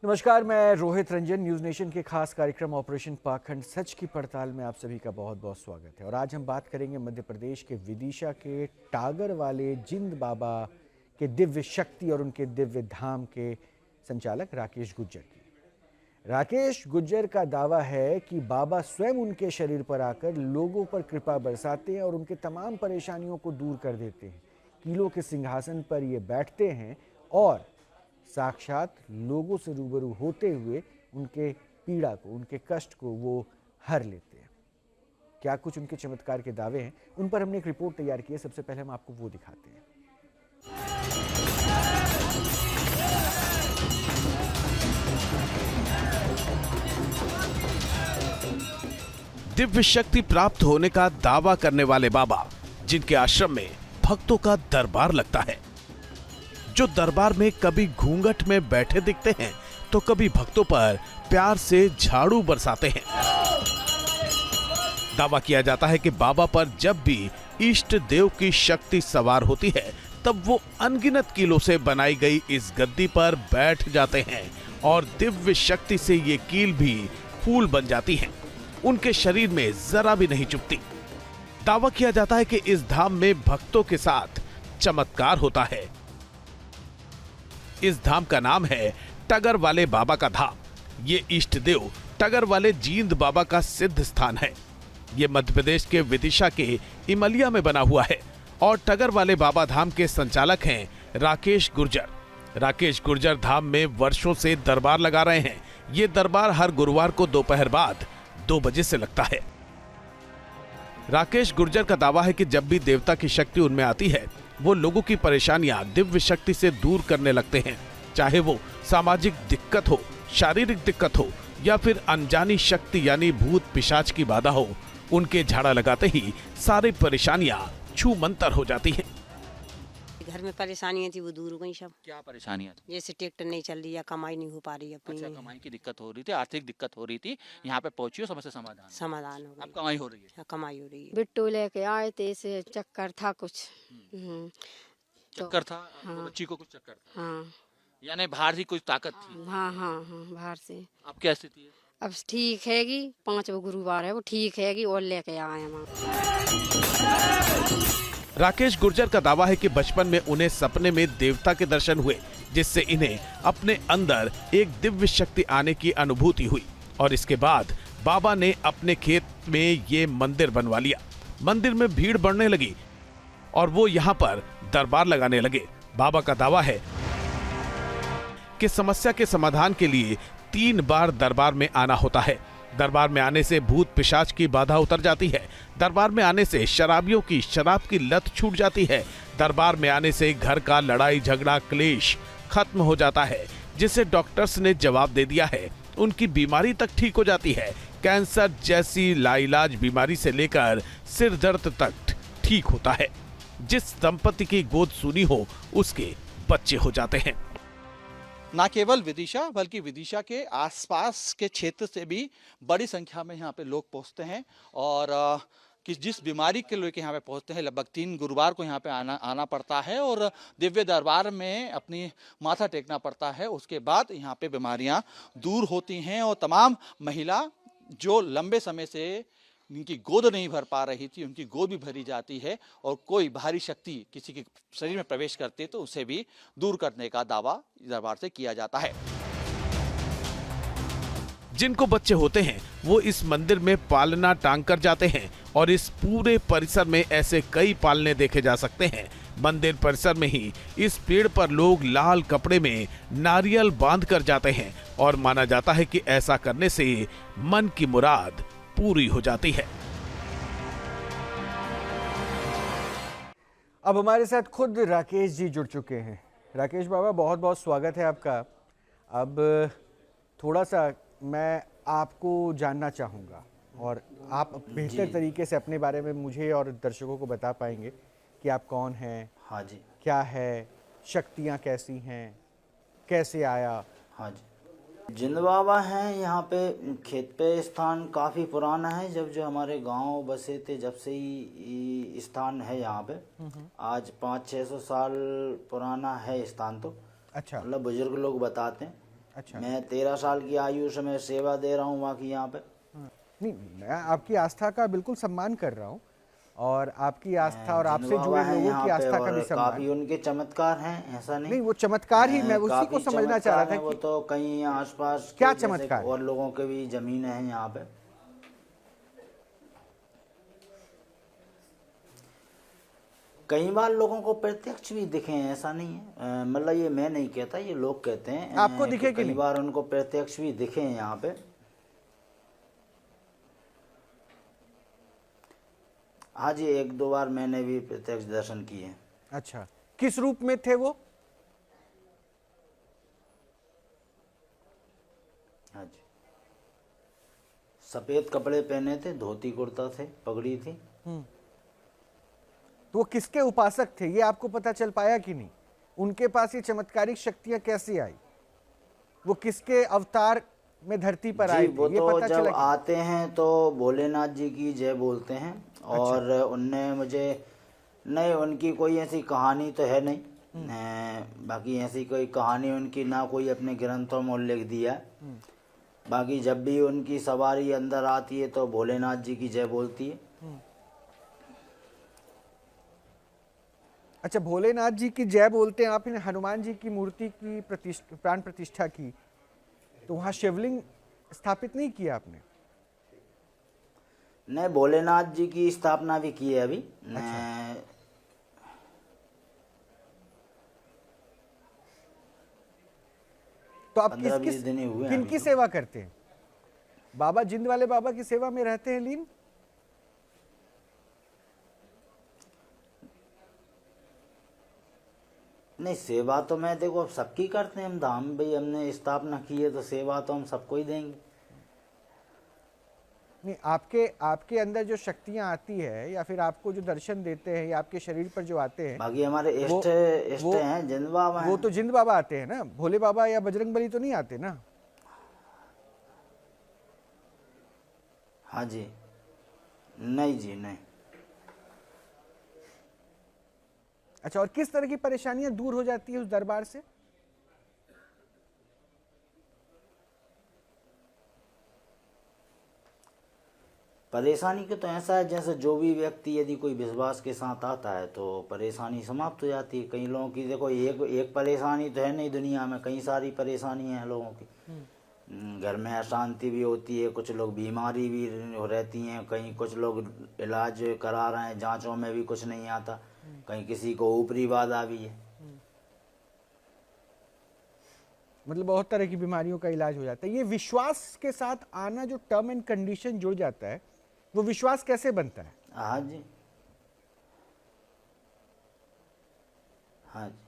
नमस्कार, मैं Rohit Ranjan. News nation के खास कार्यक्रम ऑपरेशन पाखंड सच की पड़ताल में आप सभी का बहुत बहुत स्वागत है। और आज हम बात करेंगे मध्य प्रदेश के विदिशा के टागर वाले जिंद बाबा के दिव्य शक्ति और उनके दिव्य धाम के संचालक राकेश गुर्जर की। राकेश गुर्जर का दावा है कि बाबा स्वयं उनके शरीर पर आकर लोगों पर कृपा बरसाते हैं और उनके तमाम परेशानियों को दूर कर देते हैं। कीलों के सिंहासन पर ये बैठते हैं और साक्षात लोगों से रूबरू होते हुए उनके पीड़ा को, उनके कष्ट को वो हर लेते हैं। क्या कुछ उनके चमत्कार के दावे हैं, उन पर हमने एक रिपोर्ट तैयार की है। सबसे पहले हम आपको वो दिखाते हैं। दिव्य शक्ति प्राप्त होने का दावा करने वाले बाबा, जिनके आश्रम में भक्तों का दरबार लगता है, जो दरबार में कभी घूंघट में बैठे दिखते हैं तो कभी भक्तों पर प्यार से झाड़ू बरसाते हैं। दावा किया जाता है कि बाबा पर जब भी इष्ट देव की शक्ति सवार होती है तब वो अनगिनत कीलों से बनाई गई इस गद्दी पर बैठ जाते हैं और दिव्य शक्ति से ये कील भी फूल बन जाती हैं। उनके शरीर में जरा भी नहीं चुभती। दावा किया जाता है कि इस धाम में भक्तों के साथ चमत्कार होता है। इस धाम का नाम है टगर वाले बाबा का धाम। ये इष्ट देव टगर वाले जींद बाबा का सिद्ध स्थान है। ये मध्य प्रदेश के विदिशा के इमलिया में बना हुआ है और टगर वाले बाबा धाम के संचालक हैं राकेश गुर्जर। राकेश गुर्जर धाम में वर्षों से दरबार लगा रहे हैं। ये दरबार हर गुरुवार को दोपहर बाद 2 बजे से लगता है। राकेश गुर्जर का दावा है कि जब भी देवता की शक्ति उनमें आती है वो लोगों की परेशानियां दिव्य शक्ति से दूर करने लगते हैं। चाहे वो सामाजिक दिक्कत हो, शारीरिक दिक्कत हो या फिर अनजानी शक्ति यानी भूत पिशाच की बाधा हो, उनके झाड़ा लगाते ही सारी परेशानियां छू मंतर हो जाती हैं। घर में परेशानियां थी वो दूर हो गई सब। क्या परेशानियां थी? जैसे ट्रैक्टर नहीं चल रही या कमाई नहीं हो पा रही अपनी। अच्छा, कमाई की दिक्कत हो रही थी, आर्थिक दिक्कत हो रही थी, यहाँ पे पहुंची हो, समस्या समाधान हो अब गई। कमाई हो रही है। कमाई हो रही है। बिट्टू लेके आए थे, इसे चक्कर था कुछ। चक्कर था? हाँ। बच्ची को कुछ चक्कर था? हाँ यानी बाहर ही कुछ ताकत थी? हाँ हाँ हाँ बाहर से। अब क्या स्थिति है? अब ठीक हैगी, 5 गुरुवार है वो ठीक हैगी और लेके आए हम। राकेश गुर्जर का दावा है कि बचपन में उन्हें सपने में देवता के दर्शन हुए, जिससे इन्हें अपने अंदर एक दिव्य शक्ति आने की अनुभूति हुई और इसके बाद बाबा ने अपने खेत में ये मंदिर बनवा लिया। मंदिर में भीड़ बढ़ने लगी और वो यहाँ पर दरबार लगाने लगे। बाबा का दावा है कि समस्या के समाधान के लिए 3 बार दरबार में आना होता है। दरबार में आने से भूत पिशाच की बाधा उतर जाती है। दरबार में आने से शराबियों की शराब की लत छूट जाती है। दरबार में आने से घर का लड़ाई झगड़ा क्लेश खत्म हो जाता है, जिसे डॉक्टर्स ने जवाब दे दिया है। उनकी बीमारी तक ठीक हो जाती है। कैंसर जैसी लाइलाज बीमारी से लेकर सिर दर्द तक ठीक होता है। जिस दंपति की गोद सुनी हो उसके बच्चे हो जाते हैं। न केवल विदिशा बल्कि विदिशा के आसपास के क्षेत्र से भी बड़ी संख्या में यहाँ पे लोग पहुँचते हैं और कि जिस बीमारी के लेके यहाँ पे पहुँचते हैं, लगभग 3 गुरुवार को यहाँ पे आना पड़ता है और दिव्य दरबार में अपनी माथा टेकना पड़ता है। उसके बाद यहाँ पे बीमारियाँ दूर होती हैं और तमाम महिला जो लंबे समय से उनकी गोद नहीं भर पा रही थी, उनकी गोद भी भरी जाती है और कोई बाहरी शक्ति किसी के शरीर में प्रवेश करती है तो उसे भी दूर करने का दावा दरबार से किया जाता है। जिनको बच्चे होते हैं वो इस मंदिर में पालना टांग कर जाते हैं और इस पूरे परिसर में ऐसे कई पालने देखे जा सकते हैं। मंदिर परिसर में ही इस पेड़ पर लोग लाल कपड़े में नारियल बांध कर जाते हैं और माना जाता है कि ऐसा करने से मन की मुराद पूरी हो जाती है। अब हमारे साथ खुद राकेश जी जुड़ चुके हैं। राकेश बाबा, बहुत बहुत स्वागत है आपका। अब थोड़ा सा मैं आपको जानना चाहूँगा और आप बेहतर तरीके से अपने बारे में मुझे और दर्शकों को बता पाएंगे कि आप कौन हैं। हाँ जी। क्या है, शक्तियाँ कैसी हैं, कैसे आया। हाँ जी, जिंद बाबा हैं यहाँ पे। खेत पे स्थान काफ़ी पुराना है, जब जो हमारे गांव बसे थे जब से ही स्थान है यहाँ पे। आज 500-600 साल पुराना है स्थान तो। अच्छा, मतलब बुजुर्ग लोग बताते हैं। अच्छा। मैं 13 साल की आयु से मैं सेवा दे रहा हूँ वहाँ की यहाँ पे। नहीं, मैं आपकी आस्था का बिल्कुल सम्मान कर रहा हूँ और आपकी आस्था और आपसे जिन जुड़े बाबा हैं लोगों यहाँ की पे आस्था का भी और सम्मान। काफी उनके चमत्कार हैं, ऐसा नहीं। नहीं, वो चमत्कार ही मैं उसी को काफी समझना चाह रहा चमत्कार था हैं, वो कि तो कहीं आसपास क्या के जैसे चमत्कार है? और लोगों के भी जमीन है यहाँ पे। कई बार लोगों को प्रत्यक्ष भी दिखे हैं, ऐसा नहीं है। मतलब ये मैं नहीं कहता, ये लोग कहते हैं। आपको दिखे कि कई नहीं? बार उनको प्रत्यक्ष भी दिखे हैं यहाँ पे। हाँ जी, 1-2 बार मैंने भी प्रत्यक्ष दर्शन किए। अच्छा, किस रूप में थे वो? हाँ जी, सफेद कपड़े पहने थे, धोती कुर्ता थे, पगड़ी थी। तो वो किसके उपासक थे, ये आपको पता चल पाया कि नहीं? उनके पास ये चमत्कारिक शक्तियां कैसे आई? वो किसके अवतार में धरती पर आए जी, थे, वो ये तो पता जब चला कि? आते हैं तो भोलेनाथ जी की जय बोलते हैं। और उनने मुझे, नहीं उनकी कोई ऐसी कहानी तो है नहीं। बाकी ऐसी कोई कहानी उनकी ना कोई अपने ग्रंथों में उल्लेख दिया है। बाकी जब भी उनकी सवारी अंदर आती है तो भोलेनाथ जी की जय बोलती है। अच्छा, भोलेनाथ जी की जय बोलते हैं। आपने हनुमान जी की मूर्ति की प्राण प्रतिष्ठा की, तो वहां शिवलिंग स्थापित नहीं किया आपने? नहीं, भोलेनाथ जी की स्थापना भी की है अभी। तो आप 15-20 दिन ही हुए हैं किनकी अभी तो। सेवा करते हैं? बाबा जिंद वाले बाबा की सेवा में रहते हैं लीन? नहीं, सेवा तो मैं देखो अब सबकी करते हैं हम। धाम भाई हमने स्थापना की है तो सेवा तो हम सबको ही देंगे। नहीं, आपके अंदर जो शक्तियां आती है या फिर आपको जो दर्शन देते हैं या आपके शरीर पर जो आते हैं, बाकी हमारे वो- इष्ट वो- हैं, जिन बाबा हैं। वो तो जिंद बाबा आते हैं ना, भोले बाबा या बजरंग बली तो नहीं आते ना? हाँ जी, नहीं जी, नहीं। अच्छा, और किस तरह की परेशानियां दूर हो जाती है उस दरबार से? परेशानी के तो ऐसा है, जैसे जो भी व्यक्ति यदि कोई विश्वास के साथ आता है तो परेशानी समाप्त हो जाती है। कई लोगों की देखो एक परेशानी तो है नहीं, दुनिया में कई सारी परेशानियां हैं लोगों की। घर में अशांति भी होती है, कुछ लोग बीमारी भी रहती हैं, कहीं कुछ लोग इलाज करा रहे हैं, जांचों में भी कुछ नहीं आता, कहीं किसी को ऊपरी बाधा भी है। मतलब बहुत तरह की बीमारियों का इलाज हो जाता है। ये विश्वास के साथ आना, जो टर्म एंड कंडीशन जुड़ जाता है, वो विश्वास कैसे बनता है? हाँ जी, हाँ जी।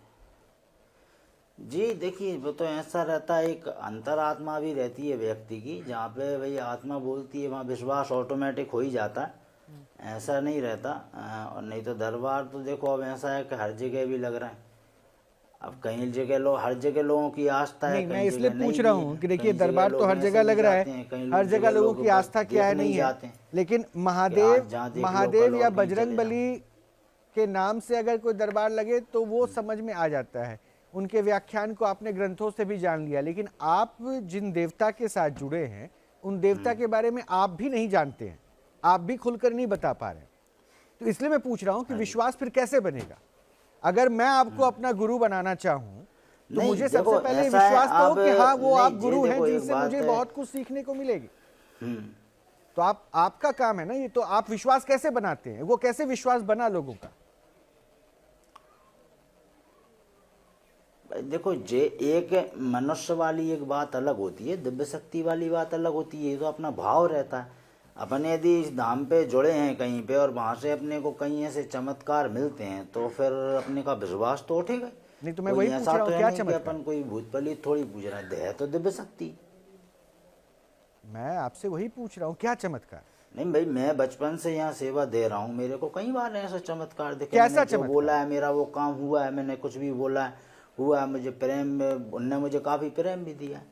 जी देखिए, वो तो ऐसा रहता है, एक अंतरात्मा भी रहती है व्यक्ति की, जहाँ पे भाई आत्मा बोलती है वहाँ विश्वास ऑटोमेटिक हो ही जाता है। ऐसा नहीं रहता। और नहीं तो दरबार तो देखो अब ऐसा है कि हर जगह भी लग रहा है। अब कई जगह लोग, हर जगह लोगों की आस्था है, नहीं, मैं कई इसलिए जगह पूछ नहीं रहा भी हूँ है। कि देखिए, कई जगह दरबार तो लोग हर ऐसे जगह भी लग रहा जाते हैं, है, कई हर लोग जगह लोगों बस की आस्था क्या है देखने ही नहीं है, जाते हैं। लेकिन आज महादेव जहाँ देख लो, महादेव कल या और कहीं बजरंग चले जाओ। बली के नाम से अगर कोई दरबार लगे तो वो समझ में आ जाता है। उनके व्याख्यान को आपने ग्रंथों से भी जान लिया, लेकिन आप जिन देवता के साथ जुड़े हैं उन देवता के बारे में आप भी नहीं जानते हैं, आप भी खुलकर नहीं बता पा रहे हैं। तो इसलिए मैं पूछ रहा हूं कि विश्वास फिर कैसे बनेगा? अगर मैं आपको अपना गुरु बनाना चाहूं तो नहीं, मुझे देखो, सबसे पहले ऐसा है, विश्वास तो हो आप- कि हाँ वो नहीं, आप ये गुरु हैं देखो, एक जिनसे बात मुझे है। बहुत कुछ सीखने को मिलेगी। हम्म। तो आपका काम है ना ये, तो आप विश्वास कैसे बनाते हैं? वो कैसे विश्वास बना लोगों का? देखो, जे एक मनुष्य वाली एक बात अलग होती है, दिव्य शक्ति वाली बात अलग होती है। ये तो अपना भाव रहता है। अपन यदि इस धाम पे जुड़े हैं कहीं पे और वहां से अपने को कहीं ऐसे चमत्कार मिलते हैं तो फिर अपने का विश्वास तो उठेगा। नहीं, तो मैं कोई वही पूछ ऐसा रहा हूँ, तो है क्या नहीं कि चमत्कार? अपन कोई भूत पलित थोड़ी पूछ रहा है तो दिव्य शक्ति। मैं आपसे वही पूछ रहा हूँ, क्या चमत्कार? नहीं भाई, मैं बचपन से यहाँ सेवा दे रहा हूँ, मेरे को कई बार ऐसा चमत्कार दिखे। कैसा मैंने जो चमत्कार? बोला है मेरा वो काम हुआ है, मैंने कुछ भी बोला है हुआ है। मुझे प्रेम में उनने मुझे काफी प्रेम भी दिया।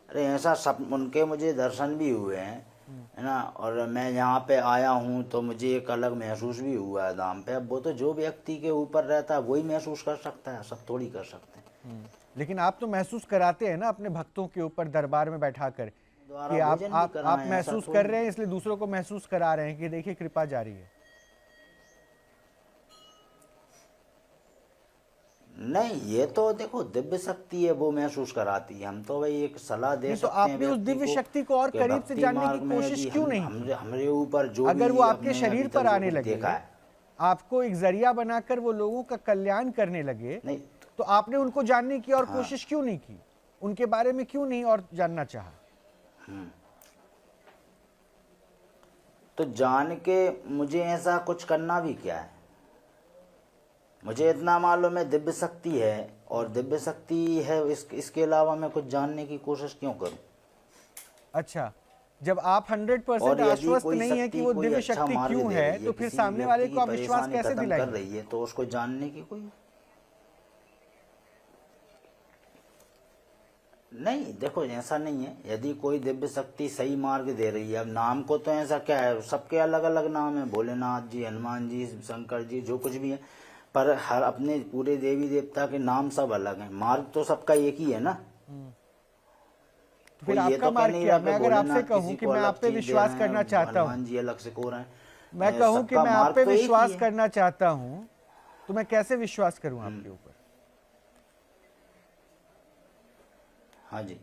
अरे ऐसा सब उनके मुझे दर्शन भी हुए हैं है ना। और मैं यहाँ पे आया हूँ तो मुझे एक अलग महसूस भी हुआ है धाम पे। अब वो तो जो व्यक्ति के ऊपर रहता है वही महसूस कर सकता है, सब थोड़ी कर सकते हैं। लेकिन आप तो महसूस कराते हैं ना अपने भक्तों के ऊपर दरबार में बैठाकर द्वारा कि आप भोजन भी आप कराएं, आप ऐसा महसूस थोड़ी। कर रहे हैं, इसलिए दूसरों को महसूस करा रहे हैं कि देखिए कृपा जारी है। नहीं, ये तो देखो दिव्य शक्ति है, वो महसूस कराती है। हम तो भाई एक सलाह दे नहीं तो सकते हैं आपने उस व्यक्ति दिव्य को शक्ति को और कि करीब से भक्ति जानने की मार्ग में कोशिश यदि क्यों नहीं की? हमारे ऊपर जो अगर भी वो आपके अपने शरीर अभी पर तक जो आने कुछ लगे, देखा है। आपको एक जरिया बनाकर वो लोगों का कल्याण करने लगे, नहीं, तो आपने उनको जानने की और कोशिश क्यों नहीं की? उनके बारे में क्यों नहीं और जानना चाहा? तो जान के मुझे ऐसा कुछ करना भी क्या है? मुझे इतना मालूम है दिव्य शक्ति है, और दिव्य शक्ति है, इसके अलावा मैं कुछ जानने की कोशिश क्यों करूं? अच्छा, जब आप 100% और यदि आश्वस्त कोई नहीं है कि शक्ति वो कोई दिव्य अच्छा शक्ति मार्ग क्यों दे है, रही तो फिर किसी सामने वाले व्यक्ति को आप की विश्वास परेशानी कैसे खत्म कर दिलाएंगे? रही है, तो उसको जानने की कोई नहीं। देखो ऐसा नहीं है, यदि कोई दिव्य शक्ति सही मार्ग दे रही है, अब नाम को तो ऐसा क्या है, सबके अलग अलग नाम है, भोलेनाथ जी, हनुमान जी, शंकर जी, जो कुछ भी है, पर हर अपने पूरे देवी देवता के नाम सब अलग हैं, मार्ग तो सबका एक ही है ना। तो फिर कोई ये आपका तो कह मार्ग नहीं क्या? रहा मैं कि अगर आपसे भोलेनाथ कहूं किसी कि को मैं अलग आप पे चीज दे विश्वास रहे करना हैं, चाहता हूं, हनुमान जी अलग से को रहे हैं, मैं कहूं कि सबका मैं आप मार्ग पे तो एक ही विश्वास है। करना चाहता हूं, तो मैं कैसे विश्वास करूं आपके ऊपर? हाँ जी।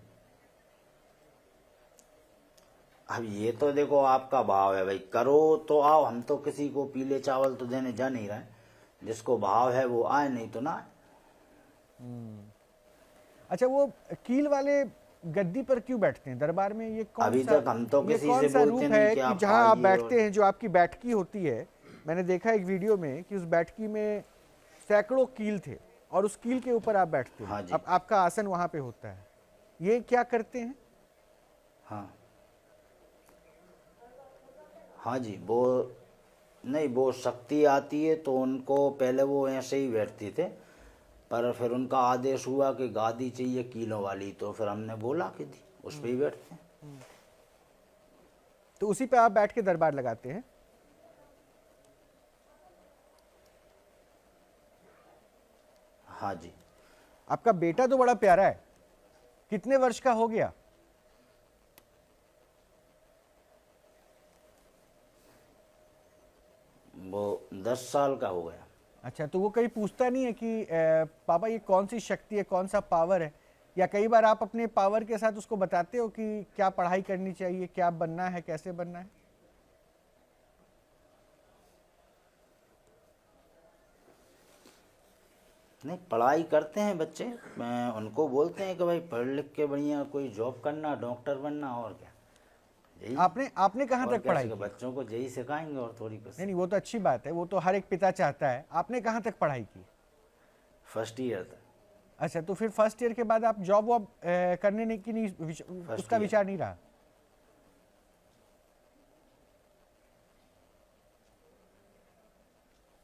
अब ये तो देखो आपका भाव है भाई, करो तो आओ, हम तो किसी को पीले चावल तो देने जा नहीं रहे, जिसको भाव है वो आए, नहीं तो ना आए। अच्छा, वो कील वाले गद्दी पर क्यों बैठते हैं दरबार में? ये कौन अभी सा तक हम तो ये किसी कौन से सा बोलते रूप नहीं है कि कि आप जहां आप आइए, बैठते और हैं, जो आपकी बैठकी होती है? मैंने देखा एक वीडियो में कि उस बैठकी में सैकड़ों कील थे और उस कील के ऊपर आप बैठते हैं। हाँ जी। अब आपका आसन वहां पे होता है, ये क्या करते हैं? हाँ हाँ जी, वो नहीं, वो शक्ति आती है तो उनको पहले वो ऐसे ही बैठते थे, पर फिर उनका आदेश हुआ कि गादी चाहिए कीलों वाली, तो फिर हमने बोला कि दी, उस पर ही बैठते हैं। तो उसी पे आप बैठ के दरबार लगाते हैं? हाँ जी। आपका बेटा तो बड़ा प्यारा है, कितने वर्ष का हो गया? वो 10 साल का हो गया। अच्छा, तो वो कहीं पूछता नहीं है कि पापा ये कौन सी शक्ति है, कौन सा पावर है? या कई बार आप अपने पावर के साथ उसको बताते हो कि क्या पढ़ाई करनी चाहिए, क्या बनना है, कैसे बनना है? नहीं, पढ़ाई करते हैं बच्चे, मैं उनको बोलते हैं कि भाई पढ़ लिख के बढ़िया कोई जॉब करना, डॉक्टर बनना, और क्या। यही आपने कहाँ और तक क्या पढ़ाई सिखा- की? बच्चों को यही सिखाएंगे और थोड़ी कुछ। नहीं, वो तो अच्छी बात है, वो तो हर एक पिता चाहता है। आपने कहाँ तक पढ़ाई की? फर्स्ट ईयर तक। अच्छा, तो फिर फर्स्ट ईयर के बाद आप जॉब वॉब करने की नहीं, उसका year। विचार नहीं रहा?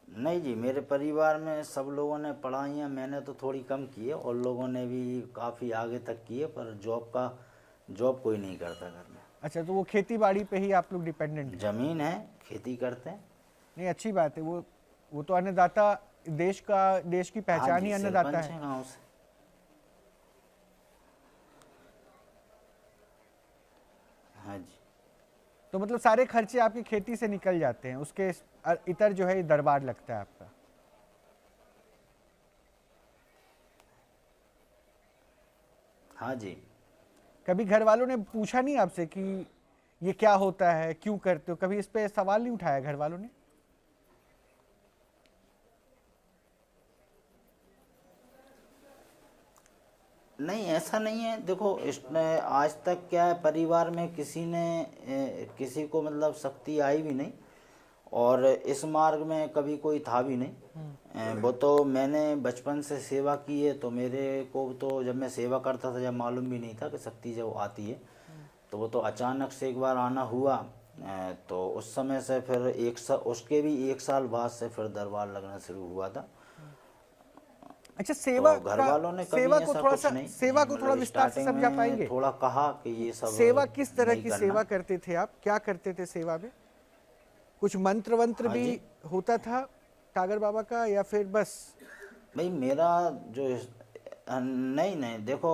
नहीं जी, मेरे परिवार में सब लोगों ने पढ़ाइयाँ, मैंने तो थोड़ी कम की है, और लोगों ने भी काफ़ी आगे तक की है, पर जॉब कोई नहीं करता घर में। अच्छा, तो वो खेती बाड़ी पे ही आप लोग डिपेंडेंट हैं? जमीन है, खेती करते हैं। नहीं, अच्छी बात है। वो तो अन्नदाता, देश की हाँ पहचान जी, ही अन्नदाता सरपंच है। हैं गाँव से। हाँ जी। तो मतलब सारे खर्चे आपकी खेती से निकल जाते हैं, उसके इतर जो है ये दरबार लगता है आपका? हाँ जी। कभी घर वालों ने पूछा नहीं आपसे कि ये क्या होता है, क्यों करते हो? कभी इस पे सवाल नहीं उठाया घर वालों ने? नहीं, ऐसा नहीं है। देखो, इसमें आज तक क्या है, परिवार में किसी को मतलब शक्ति आई भी नहीं, और इस मार्ग में कभी कोई था भी नहीं। वो तो मैंने बचपन से सेवा की है, तो मेरे को तो जब मैं सेवा करता था, जब मालूम भी नहीं था कि शक्ति जब आती है, तो वो तो अचानक से एक बार आना हुआ। तो उस समय से फिर उसके भी 1 साल बाद से फिर दरबार लगना शुरू हुआ था। अच्छा, सेवा तो घर का, वालों ने कभी सेवा को ऐसा थोड़ा कुछ सा, नहीं, सेवा को थोड़ा मतलब विस्तार से स्टार्टिंग समझा में पाएंगे? थोड़ा कहा कि ये सब सेवा किस तरह नहीं की करना। सेवा करते थे आप? क्या करते थे सेवा में? कुछ मंत्र वंत्र हाँ भी जी। होता था टागर बाबा का, या फिर बस? भाई मेरा जो नहीं नहीं, देखो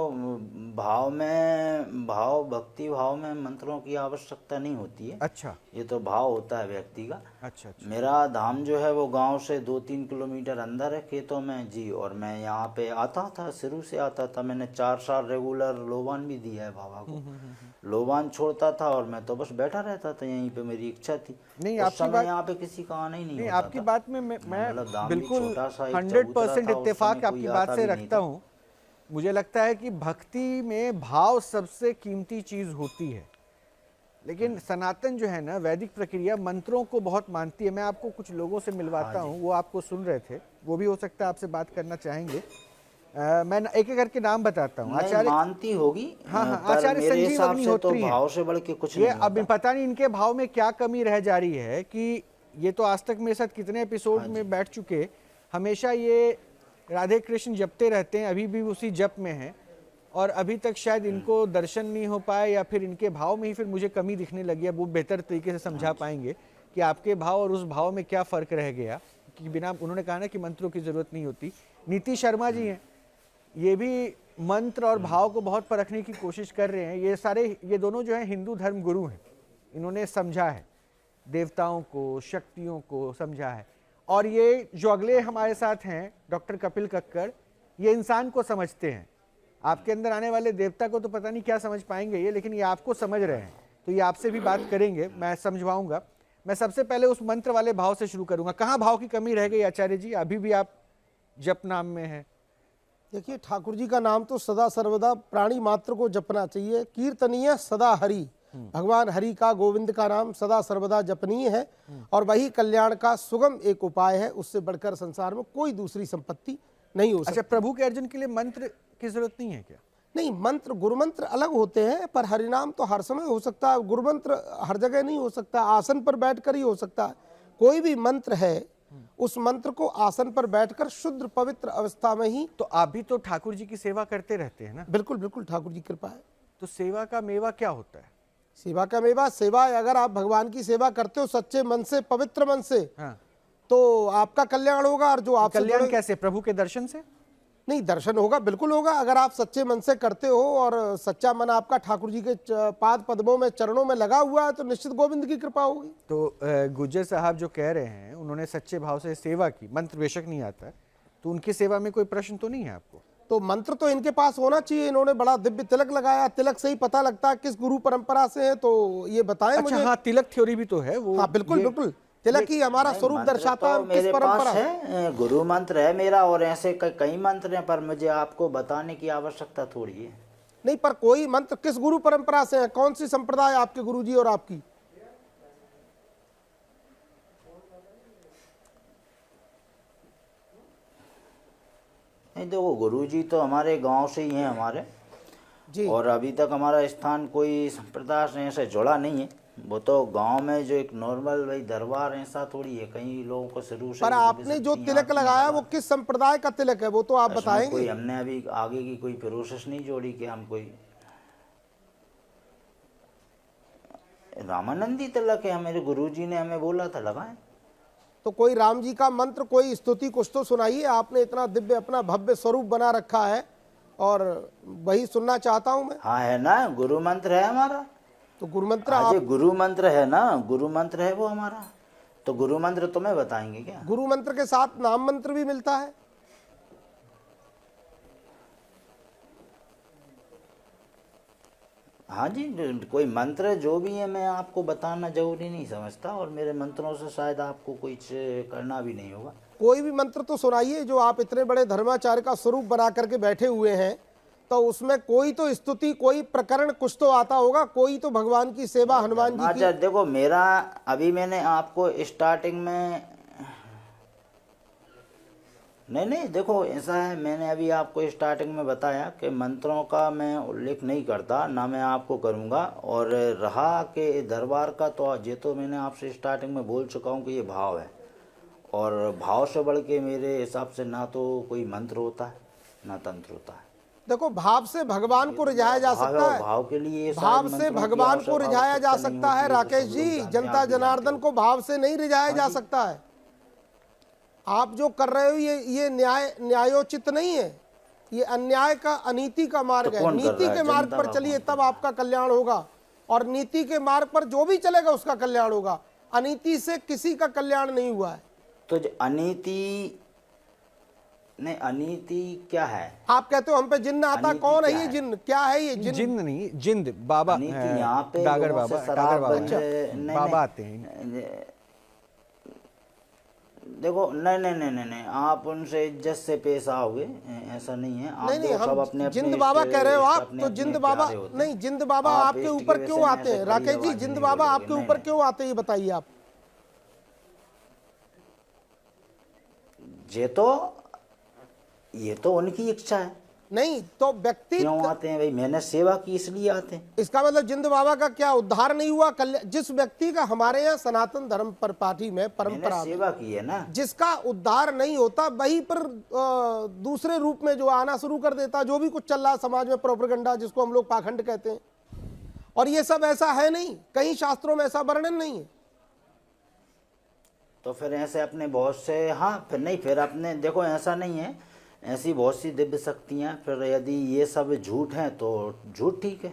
भाव भक्ति भाव में मंत्रों की आवश्यकता नहीं होती है। अच्छा ये तो भाव होता है व्यक्ति का। अच्छा अच्छा। मेरा धाम जो है वो गांव से 2-3 किलोमीटर अंदर है, खेतों में जी। और मैं यहाँ पे आता था, शुरू से आता था। मैंने 4 साल रेगुलर लोबान भी दिया है बाबा को। लोबान छोड़ता था और मैं तो बस बैठा रहता था, यहीं पे मेरी इच्छा थी। नहीं, उस आपकी समय बात, यहाँ पे किसी का आना ही नहीं नहीं होता आपकी था। बात में मैं मतलब दाम भी बिल्कुल छोटा सा ही 100% था, उस इत्तेफाक समय आपकी कोई बात आता से भी नहीं रखता था। हूँ। मुझे लगता है कि भक्ति में भाव सबसे कीमती चीज होती है, लेकिन सनातन जो है ना, वैदिक प्रक्रिया मंत्रों को बहुत मानती है। मैं आपको कुछ लोगों से मिलवाता हूँ, वो आपको सुन रहे थे, वो भी हो सकता है आपसे बात करना चाहेंगे। मैं एक एक करके नाम बताता हूँ। नहीं, आचार्य, मानती होगी। हाँ हाँ, पर आचार्य मेरे संजीव हिसाब से तो अग्निहोत्री हैं। भाव से बढ़ के कुछ ये नहीं अब होता। पता नहीं इनके भाव में क्या कमी रह जा रही है कि ये तो आज तक मेरे साथ कितने एपिसोड में बैठ चुके, हमेशा ये राधे कृष्ण जपते रहते हैं, अभी भी उसी जप में हैं, और अभी तक शायद इनको दर्शन नहीं हो पाए, या फिर इनके भाव में ही फिर मुझे कमी दिखने लगी है। वो बेहतर तरीके से समझा पाएंगे कि आपके भाव और उस भाव में क्या फ़र्क रह गया, कि बिना, उन्होंने कहा ना कि मंत्रों की ज़रूरत नहीं होती। नीति शर्मा जी हैं, ये भी मंत्र और भाव को बहुत परखने की कोशिश कर रहे हैं। ये दोनों जो हैं हिंदू धर्म गुरु हैं, इन्होंने समझा है देवताओं को, शक्तियों को समझा है। और ये जो अगले हमारे साथ हैं डॉक्टर कपिल कक्कड़, ये इंसान को समझते हैं। आपके अंदर आने वाले देवता को तो पता नहीं क्या समझ पाएंगे ये, लेकिन ये आपको समझ रहे हैं, तो ये आपसे भी बात करेंगे, मैं समझवाऊंगा। मैं सबसे पहले उस मंत्र वाले भाव से शुरू करूंगा। कहाँ भाव की कमी रह गई आचार्य जी? अभी भी आप जप नाम में है। देखिए, ठाकुर जी का नाम तो सदा सर्वदा प्राणी मात्र को जपना चाहिए। कीर्तनीय सदा हरि, भगवान हरि का, गोविंद का नाम सदा सर्वदा जपनीय है, और वही कल्याण का सुगम एक उपाय है। उससे बढ़कर संसार में कोई दूसरी संपत्ति नहीं हो सकती। अच्छा, प्रभु के अर्जुन के लिए मंत्र की जरूरत नहीं है क्या? नहीं, मंत्र गुरु मंत्र अलग होते हैं, पर हरिनाम तो हर समय हो सकता है। गुरु मंत्र हर जगह नहीं हो सकता, आसन पर बैठकर ही हो सकता है। कोई भी मंत्र है, उस मंत्र को आसन पर बैठकर शुद्ध पवित्र अवस्था में ही। तो आप भी तो ठाकुर जी की सेवा करते रहते हैं ना? बिल्कुल बिल्कुल, ठाकुर जी कृपा है। तो सेवा का मेवा क्या होता है? सेवा का मेवा, सेवा अगर आप भगवान की सेवा करते हो सच्चे मन से, पवित्र मन से, हाँ। तो आपका कल्याण होगा। और जो आपसे कल्याण जुड़े- कैसे? प्रभु के दर्शन से? नहीं, दर्शन होगा, बिल्कुल होगा। अगर आप सच्चे मन से करते हो और सच्चा मन आपका ठाकुर जी के पाद पद्मों में, चरणों में लगा हुआ है, तो निश्चित गोविंद की कृपा होगी। तो गुज्जर साहब जो कह रहे हैं, उन्होंने सच्चे भाव से सेवा की, मंत्र बेशक नहीं आता है, तो उनकी सेवा में कोई प्रश्न तो नहीं है आपको? तो मंत्र तो इनके पास होना चाहिए। इन्होंने बड़ा दिव्य तिलक लगाया, तिलक से ही पता लगता है किस गुरु परंपरा से है, तो ये बताएं अच्छा, मुझे। हाँ, तिलक थ्योरी भी तो है वो। हाँ बिल्कुल बिल्कुल, तिलक ही हमारा स्वरूप मंत्र दर्शाता है, तो किस मेरे परंपरा पास है, गुरु मंत्र है मेरा, और ऐसे कई मंत्र हैं, पर मुझे आपको बताने की आवश्यकता थोड़ी है। नहीं, पर कोई मंत्र किस गुरु परंपरा से है? कौन सी संप्रदाय आपके गुरुजी और आपकी? नहीं, देखो गुरुजी तो हमारे गांव से ही हैं हमारे जी। और अभी तक हमारा स्थान कोई संप्रदाय से ऐसे जुड़ा नहीं है। वो तो गांव में जो एक नॉर्मल भाई दरबार ऐसा थोड़ी है, कई लोगों को शुरू से पर आपने जो तिलक लगाया वो किस संप्रदाय का तिलक है, वो तो आप कोई बताएंगे। हमने अभी आगे की कोई प्रोसेस नहीं जोड़ी कि हम कोई रामानंदी तिलक है, मेरे गुरुजी ने हमें बोला था लगाएं। तो कोई राम जी का मंत्र, कोई स्तुति कुछ तो सुनाइए। आपने इतना दिव्य अपना भव्य स्वरूप बना रखा है और वही सुनना चाहता हूं मैं। हाँ है ना, गुरु मंत्र है हमारा। तो गुरु मंत्र हाँ आप, जी, गुरु मंत्र है ना, गुरु मंत्र है वो हमारा। तो गुरु मंत्र तुम्हें बताएंगे क्या? गुरु मंत्र के साथ नाम मंत्र भी मिलता है? हाँ जी, कोई मंत्र जो भी है मैं आपको बताना जरूरी नहीं समझता, और मेरे मंत्रों से शायद आपको कुछ करना भी नहीं होगा। कोई भी मंत्र तो सुनाइए। जो आप इतने बड़े धर्माचार्य का स्वरूप बना करके बैठे हुए हैं, तो उसमें कोई तो स्तुति, कोई प्रकरण कुछ तो आता होगा, कोई तो भगवान की सेवा, हनुमान जी अच्छा की। देखो, मेरा अभी मैंने आपको स्टार्टिंग में नहीं देखो ऐसा है, मैंने अभी आपको स्टार्टिंग में बताया कि मंत्रों का मैं उल्लेख नहीं करता, ना मैं आपको करूंगा। और रहा के दरबार का, तो ये तो मैंने आपसे स्टार्टिंग में बोल चुका हूँ कि ये भाव है, और भाव से बढ़ के मेरे हिसाब से ना तो कोई मंत्र होता है ना तंत्र होता है। देखो, भाव से भगवान को रिझाया जा सकता है, भाव के लिए भाव से भगवान को रिझाया जा सकता है राकेश जी। जनता जनार्दन को भाव से नहीं रिझाया जा सकता है। आप जो कर रहे हो ये न्यायोचित नहीं है, ये अन्याय का, अनीति का मार्ग है। नीति के मार्ग पर चलिए तब आपका कल्याण होगा, और नीति के मार्ग पर जो भी चलेगा उसका कल्याण होगा। अनीति से किसी का कल्याण नहीं हुआ है। तो जो अनीति नहीं, अनीति क्या है? आप कहते हो हम पे जिन्न आता, कौन है ये जिन्न? क्या है ये जिन्न? जिंद नहीं, जिंद बाबा, यहाँ पे डागर लोगों से बाबा, शराब डागर बाबा, नहीं, बाबा आते हैं। देखो नहीं, आप उनसे इज्जत से पेश आओगे, ऐसा नहीं है। आप नहीं, सब अपने हम जिंद अपने बाबा कह रहे हो आप, अपने तो अपने जिंद बाबा प्यारे होते हैं। नहीं, जिंद बाबा आप आपके इष्ट ऊपर के क्यों विषय में आते हैं ऐसे राकेश खड़ी जी? आवाज जिंद नहीं बाबा बोलोगे, आपके नहीं, ऊपर नहीं। क्यों आते हैं, ये बताइए आप। ये तो उनकी इच्छा है। नहीं तो व्यक्ति क्यों आते हैं भाई? मैंने सेवा की इसलिए आते हैं। इसका मतलब जिंद बाबा का क्या उद्धार नहीं हुआ? जिस व्यक्ति का हमारे यहाँ सनातन धर्म पर पार्टी में परंपरा मैंने सेवा की है ना। जिसका उद्धार नहीं होता, वही पर दूसरे रूप में जो आना शुरू कर देता, जो भी कुछ चल रहा है समाज में, प्रोपेगेंडा जिसको हम लोग पाखंड कहते हैं, और ये सब ऐसा है नहीं, कहीं शास्त्रों में ऐसा वर्णन नहीं है। तो फिर ऐसे अपने बहुत से, हाँ फिर नहीं, फिर अपने देखो ऐसा नहीं है, ऐसी बहुत सी दिव्य शक्तियां। फिर यदि ये सब झूठ है तो झूठ ठीक है।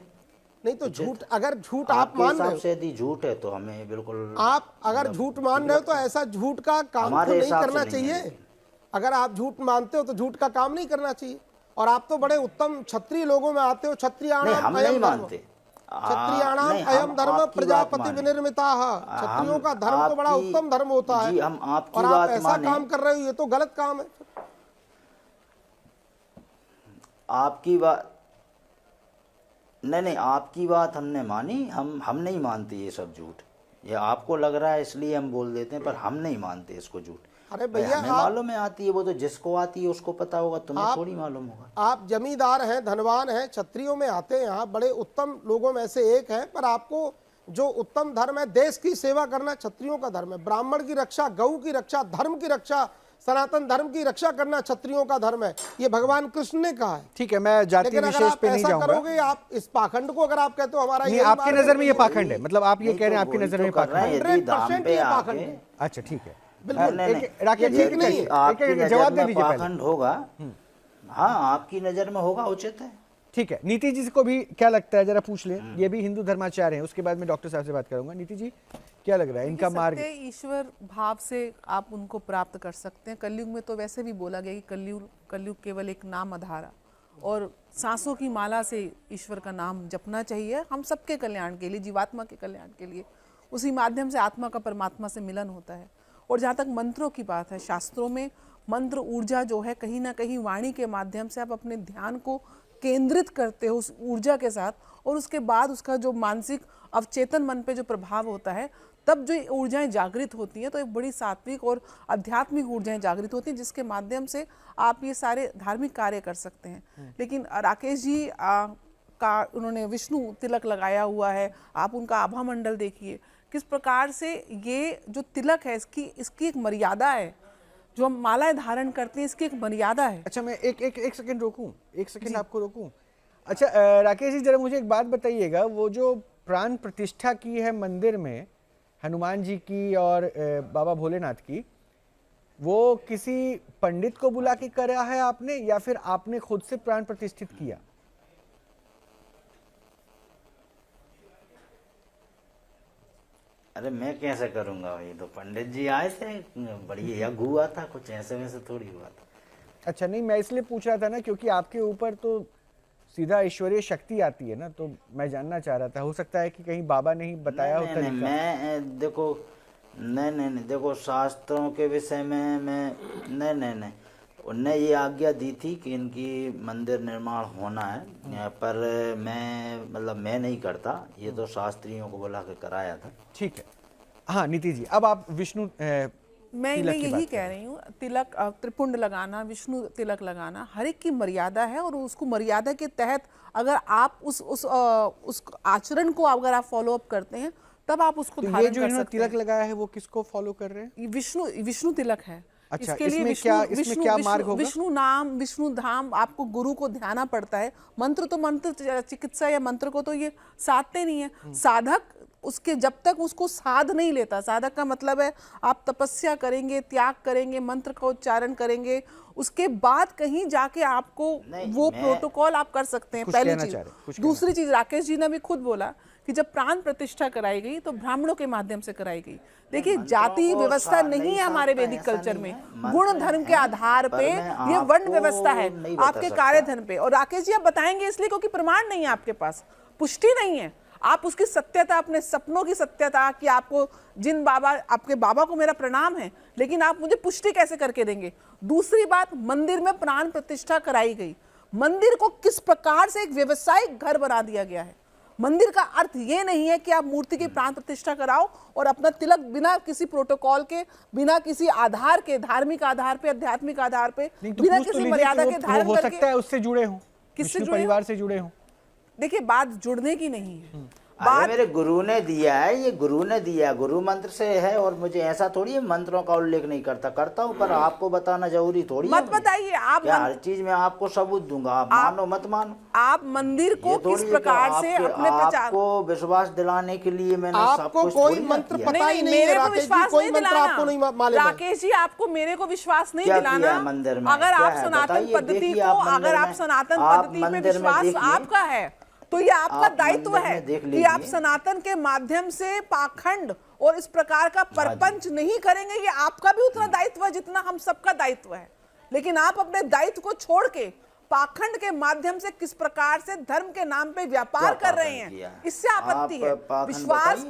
नहीं तो झूठ, अगर झूठ आप आपके मान हिसाब रहे हो, से यदि झूठ है तो हमें बिल्कुल, आप अगर झूठ मान रहे हो तो ऐसा झूठ का काम तो हमारे नहीं हिसाब से करना नहीं है। चाहिए। अगर आप झूठ मानते हो तो झूठ का काम नहीं करना चाहिए। और आप तो बड़े उत्तम क्षत्रिय लोगों में आते हो। नहीं, हम क्षत्रियाणाम नहीं अयम धर्म, मानते। क्षत्रियाणाम नहीं, हम अयम धर्म आपकी बात प्रजापति माने। विनिर्मिताः। क्षत्रियों का धर्म तो बड़ा आपकी- उत्तम धर्म होता है। जी, हम आपकी और आप बात ऐसा माने। काम कर रहे हो, ये तो गलत काम है। आपकी बात नहीं, आपकी बात हमने मानी। हम नहीं मानते ये सब झूठ। ये आपको लग रहा है इसलिए हम बोल देते हैं, पर हम नहीं मानते इसको झूठ। अरे भैया, हमें मालूम है आती है, वो तो जिसको आती है उसको पता होगा, तुम्हें थोड़ी मालूम होगा। आप जमींदार हैं, धनवान हैं, क्षत्रियों में आते हैं, यहाँ बड़े उत्तम लोगों में से एक हैं, पर आपको जो उत्तम धर्म है, देश की सेवा करना क्षत्रियों का धर्म है। ब्राह्मण की रक्षा, गौ की रक्षा, धर्म की रक्षा, सनातन धर्म की रक्षा करना क्षत्रियों का धर्म है। ये भगवान कृष्ण ने कहा है। ठीक है, मैं जाति लेकिन अगर विशेष आप पे नहीं ऐसा जाऊंगा। करोगे, आप इस पाखंड को अगर आप कहते हो हमारा नहीं, यही आपकी मार्ग है, नजर में ये तो पाखंड है, मतलब आप ये नहीं कह रहे हैं तो आपकी वही नजर तो में कर रहे पाखंड हैं, है। यदि धाम 100% पे ये आके- पाखंड है। अच्छा ठीक है, बिल्कुल। नहीं, राकेश जी ये ठीक नहीं है। आपकी नजर जवाब दे में दीजिए पहले। पाखंड होगा। हाँ, आपकी नजर में होगा, उचित है। ठीक है, नीति जी को भी क्या लगता है, जरा पूछ लें। ये भी हिंदू धर्माचार्य हैं, उसके बाद मैं डॉक्टर साहब से बात करूंगा। नीति जी, क्या लग रहा है इनका मार्ग? सत्य ईश्वर भाव से आप उनको प्राप्त कर सकते हैं। कलयुग में तो वैसे भी बोला गया कि कलयुग केवल एक नाम आधारा, और सांसों की माला से ईश्वर का नाम जपना चाहिए, हम सबके कल्याण के लिए, जीवात्मा के कल्याण के लिए। उसी माध्यम से आत्मा का परमात्मा से मिलन होता है। और जहाँ तक मंत्रों की बात है, शास्त्रों में मंत्र ऊर्जा जो है, कहीं ना कहीं वाणी के माध्यम से आप अपने ध्यान को केंद्रित करते हो उस ऊर्जा के साथ, और उसके बाद उसका जो मानसिक अवचेतन मन पे जो प्रभाव होता है, तब जो ऊर्जाएं जागृत होती हैं, तो एक बड़ी सात्विक और आध्यात्मिक ऊर्जाएं जागृत होती हैं, जिसके माध्यम से आप ये सारे धार्मिक कार्य कर सकते हैं। लेकिन राकेश जी का उन्होंने विष्णु तिलक लगाया हुआ है, आप उनका आभा मंडल देखिए किस प्रकार से ये जो तिलक है, इसकी एक मर्यादा है। जो हम मालाएं धारण करते हैं, इसकी एक मर्यादा है। अच्छा, मैं एक सेकंड रोकूं, एक सेकंड आपको रोकूं। अच्छा राकेश जी, जरा मुझे एक बात बताइएगा, वो जो प्राण प्रतिष्ठा की है मंदिर में हनुमान जी की और बाबा भोलेनाथ की, वो किसी पंडित को बुला के करा है आपने, या फिर आपने खुद से प्राण प्रतिष्ठित किया? अरे मैं कैसे करूंगा भाई, तो पंडित जी आए थे, बढ़िया हुआ था, कुछ ऐसे वैसे थोड़ी हुआ था। अच्छा, नहीं मैं इसलिए पूछ रहा था ना, क्योंकि आपके ऊपर तो सीधा ईश्वरीय शक्ति आती है ना, तो मैं जानना चाह रहा था, हो सकता है कि कहीं बाबा ने ही बताया हो तरीका। मैं देखो, नहीं देखो, शास्त्रों के विषय में मैं नहीं, उनने ये आज्ञा दी थी कि इनकी मंदिर निर्माण होना है, पर मैं नहीं करता, ये तो शास्त्रियों को बुला के कराया था। ठीक है, हाँ नीति जी, अब आप विष्णु मैं यही कह रही हूँ, तिलक त्रिपुंड लगाना, विष्णु तिलक लगाना, हर एक की मर्यादा है, और उसको मर्यादा के तहत अगर आप उस आचरण को अगर आप फॉलो अप करते हैं, तब आप उसको तो ये धारण जो कर इन्होंने सकते तिलक हैं। लगाया है वो किसको फॉलो कर रहे हैं? ये विष्णु तिलक है। अच्छा, इसके लिए इसमें क्या मार्ग होगा? विष्णु नाम, विष्णु धाम, आपको गुरु को ध्याना पड़ता है। मंत्र चिकित्सा या मंत्र को तो ये साधते नहीं है। साधक उसके जब तक उसको साध नहीं लेता, साधक का मतलब है आप तपस्या करेंगे, त्याग करेंगे, मंत्र का उच्चारण करेंगे, उसके बाद कहीं जाके आपको वो प्रोटोकॉल आप कर सकते हैं। पहली चीज। दूसरी चीज, राकेश जी ने भी खुद बोला कि जब प्राण प्रतिष्ठा कराई गई तो ब्राह्मणों के माध्यम से कराई गई। देखिए, जाति व्यवस्था नहीं है हमारे वैदिक कल्चर में, गुण धर्म के आधार पे ये वर्ण व्यवस्था है, आपके कार्य धर्म पे। और राकेश जी आप बताएंगे इसलिए क्योंकि प्रमाण नहीं है आपके पास, पुष्टि नहीं है। आप उसकी सत्यता, अपने सपनों की सत्यता कि आपको जिन बाबा, आपके बाबा को मेरा प्रणाम है, लेकिन आप मुझे पुष्टि कैसे करके देंगे? दूसरी बात, मंदिर में प्राण प्रतिष्ठा कराई गई, मंदिर को किस प्रकार से एक व्यवसायिक घर बना दिया गया है। मंदिर का अर्थ ये नहीं है कि आप मूर्ति की प्राण प्रतिष्ठा कराओ और अपना तिलक बिना किसी प्रोटोकॉल के, बिना किसी आधार के, धार्मिक आधार पे, आध्यात्मिक आधार पे, बिना किसी मर्यादा के धारण हो करके। सकता है उससे जुड़े हों, किससे विष्णु जुड़े परिवार से जुड़े हों। देखिए, बात जुड़ने की नहीं है, अरे मेरे गुरु ने दिया है, ये गुरु ने दिया, गुरु मंत्र से है। और मुझे ऐसा थोड़ी है मंत्रों का उल्लेख नहीं करता हूँ, पर आपको बताना जरूरी थोड़ी है। मत बताइए आप, हर चीज में आपको सबूत दूंगा, आप मानो मत मानो। आप मंदिर को किस प्रकार से अपने प्रचार, आपको विश्वास दिलाने के लिए मैंने आपको कोई मंत्र पता ही नहीं है राकेश जी, कोई मंत्र आपको नहीं मालूम है। राकेश जी, आपको मेरे को विश्वास नहीं दिलाना। मंदिर में अगर आप सनातन पद्धति को, अगर आप सनातन पद्धति में विश्वास आपका है तो ये आपका दायित्व है कि आप सनातन के माध्यम से पाखंड और इस प्रकार का परपंच नहीं करेंगे। ये आपका भी उतना दायित्व है जितना हम सबका दायित्व है। लेकिन आप अपने दायित्व को छोड़ के पाखंड के माध्यम से किस प्रकार से धर्म के नाम पे व्यापार कर रहे हैं, इससे आपत्ति है।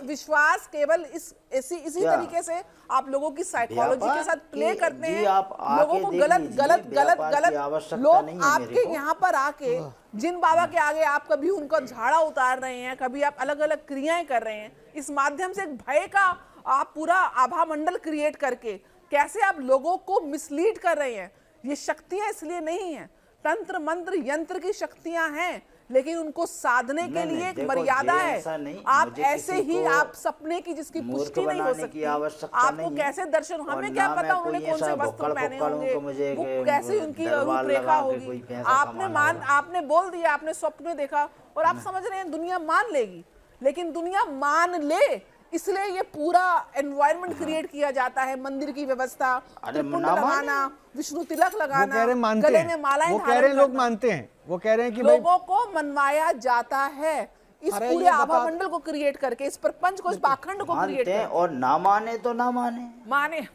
विश्वास केवल इसी तरीके से आप लोगों की साइकोलॉजी के साथ प्ले करते हैं, लोगों को गलत लोग आपके यहाँ पर आके जिन बाबा के आगे आप कभी उनका झाड़ा उतार रहे हैं, कभी आप अलग अलग क्रियाएं कर रहे हैं, इस माध्यम से एक भय का आप पूरा आभा मंडल क्रिएट करके कैसे आप लोगों को मिसलीड कर रहे हैं। ये शक्तियां इसलिए नहीं है, तंत्र मंत्र यंत्र की शक्तियां हैं, लेकिन उनको साधने के लिए एक मर्यादा है। आप ऐसे ही आप सपने की जिसकी पुष्टि नहीं हो सकती, आपको कैसे दर्शन, हमें क्या पता उन्होंने कौन से वस्त्र पहने होंगे, वो कैसे उनकी रूपरेखा होगी। आपने बोल दिया, आपने स्वप्न में देखा और आप समझ रहे हैं दुनिया मान लेगी, लेकिन दुनिया मान ले इसलिए ये पूरा एनवायरनमेंट क्रिएट किया जाता है। मंदिर की व्यवस्था, त्रिपुंड लगाना, विष्णु तिलक लगाना, गले में मालाएं, वो कह रहे हैं लोग मानते हैं, वो कह रहे हैं कि लोगों को मनवाया जाता है इस पूरे आभा मंडल को क्रिएट करके, इस प्रपंच को, इस पाखंड को क्रिएट करके। और ना माने तो ना माने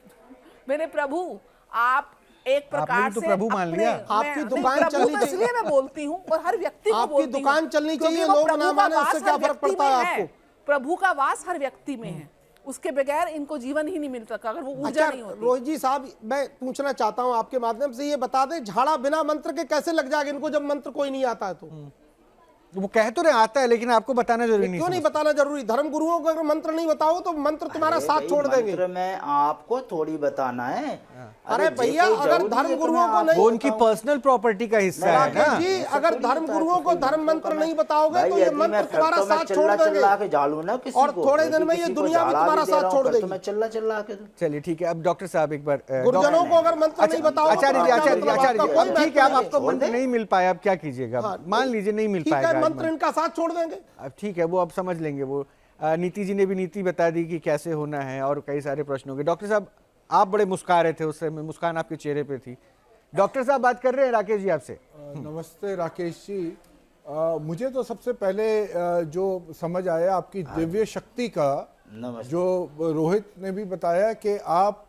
मेरे प्रभु, आप एक प्रकार तो से प्रभु मान लिया। आपकी दुकान चलनी चाहिए, इसलिए मैं बोलती हूँ और हर व्यक्ति को बोलती हूँ, आपकी दुकान चलनी चाहिए, लोग ना माने उससे क्या फर्क पड़ता है आपको। प्रभु का वास हर व्यक्ति में है, उसके बगैर इनको जीवन ही नहीं मिल सकता अगर वो ऊर्जा नहीं होती। रोहित जी साहब, मैं पूछना चाहता हूं आपके माध्यम से, ये बता दें झाड़ा बिना मंत्र के कैसे लग जाएगा इनको जब मंत्र कोई नहीं आता है तो? वो कह तो रहे आता है, लेकिन आपको बताना जरूरी नहीं। क्यों नहीं बताना जरूरी? धर्म गुरुओं को अगर मंत्र नहीं बताओ तो मंत्र तुम्हारा साथ छोड़ देंगे। मंत्र में आपको थोड़ी बताना है। अरे भैया, अगर धर्म गुरुओं को नहीं, वो उनकी पर्सनल प्रॉपर्टी का हिस्सा है ना जी। अगर धर्म गुरुओं को धर्म मंत्र नहीं बताओगे तो ये मंत्र तुम्हारा साथ छोड़ देंगे झालू ना, और थोड़े दिन में ये दुनिया भी तुम्हारा साथ छोड़ देगी। मैं चिल्ला के। चलिए ठीक है, अब डॉक्टर साहब एक बार गुरुजनों को अगर मंत्र नहीं बताओ, आचार्य जी ठीक है, अब आपको मंत्र नहीं मिल पाया, अब क्या कीजिएगा? मान लीजिए नहीं मिल पाएगा, मंत्र इनका साथ छोड़ देंगे। अब ठीक है, वो अब समझ लेंगे। वो नीति जी ने भी नीति बता दी कि कैसे होना है और कई सारे प्रश्नों के। डॉक्टर साहब, आप बड़े मुस्कुरा रहे थे उस समय, मुस्कान आपके चेहरे पे थी। डॉक्टर साहब बात कर रहे हैं राकेश जी आपसे। नमस्ते राकेश जी, मुझे तो सबसे पहले जो समझ आया आपकी दिव्य शक्ति का, जो रोहित ने भी बताया कि आप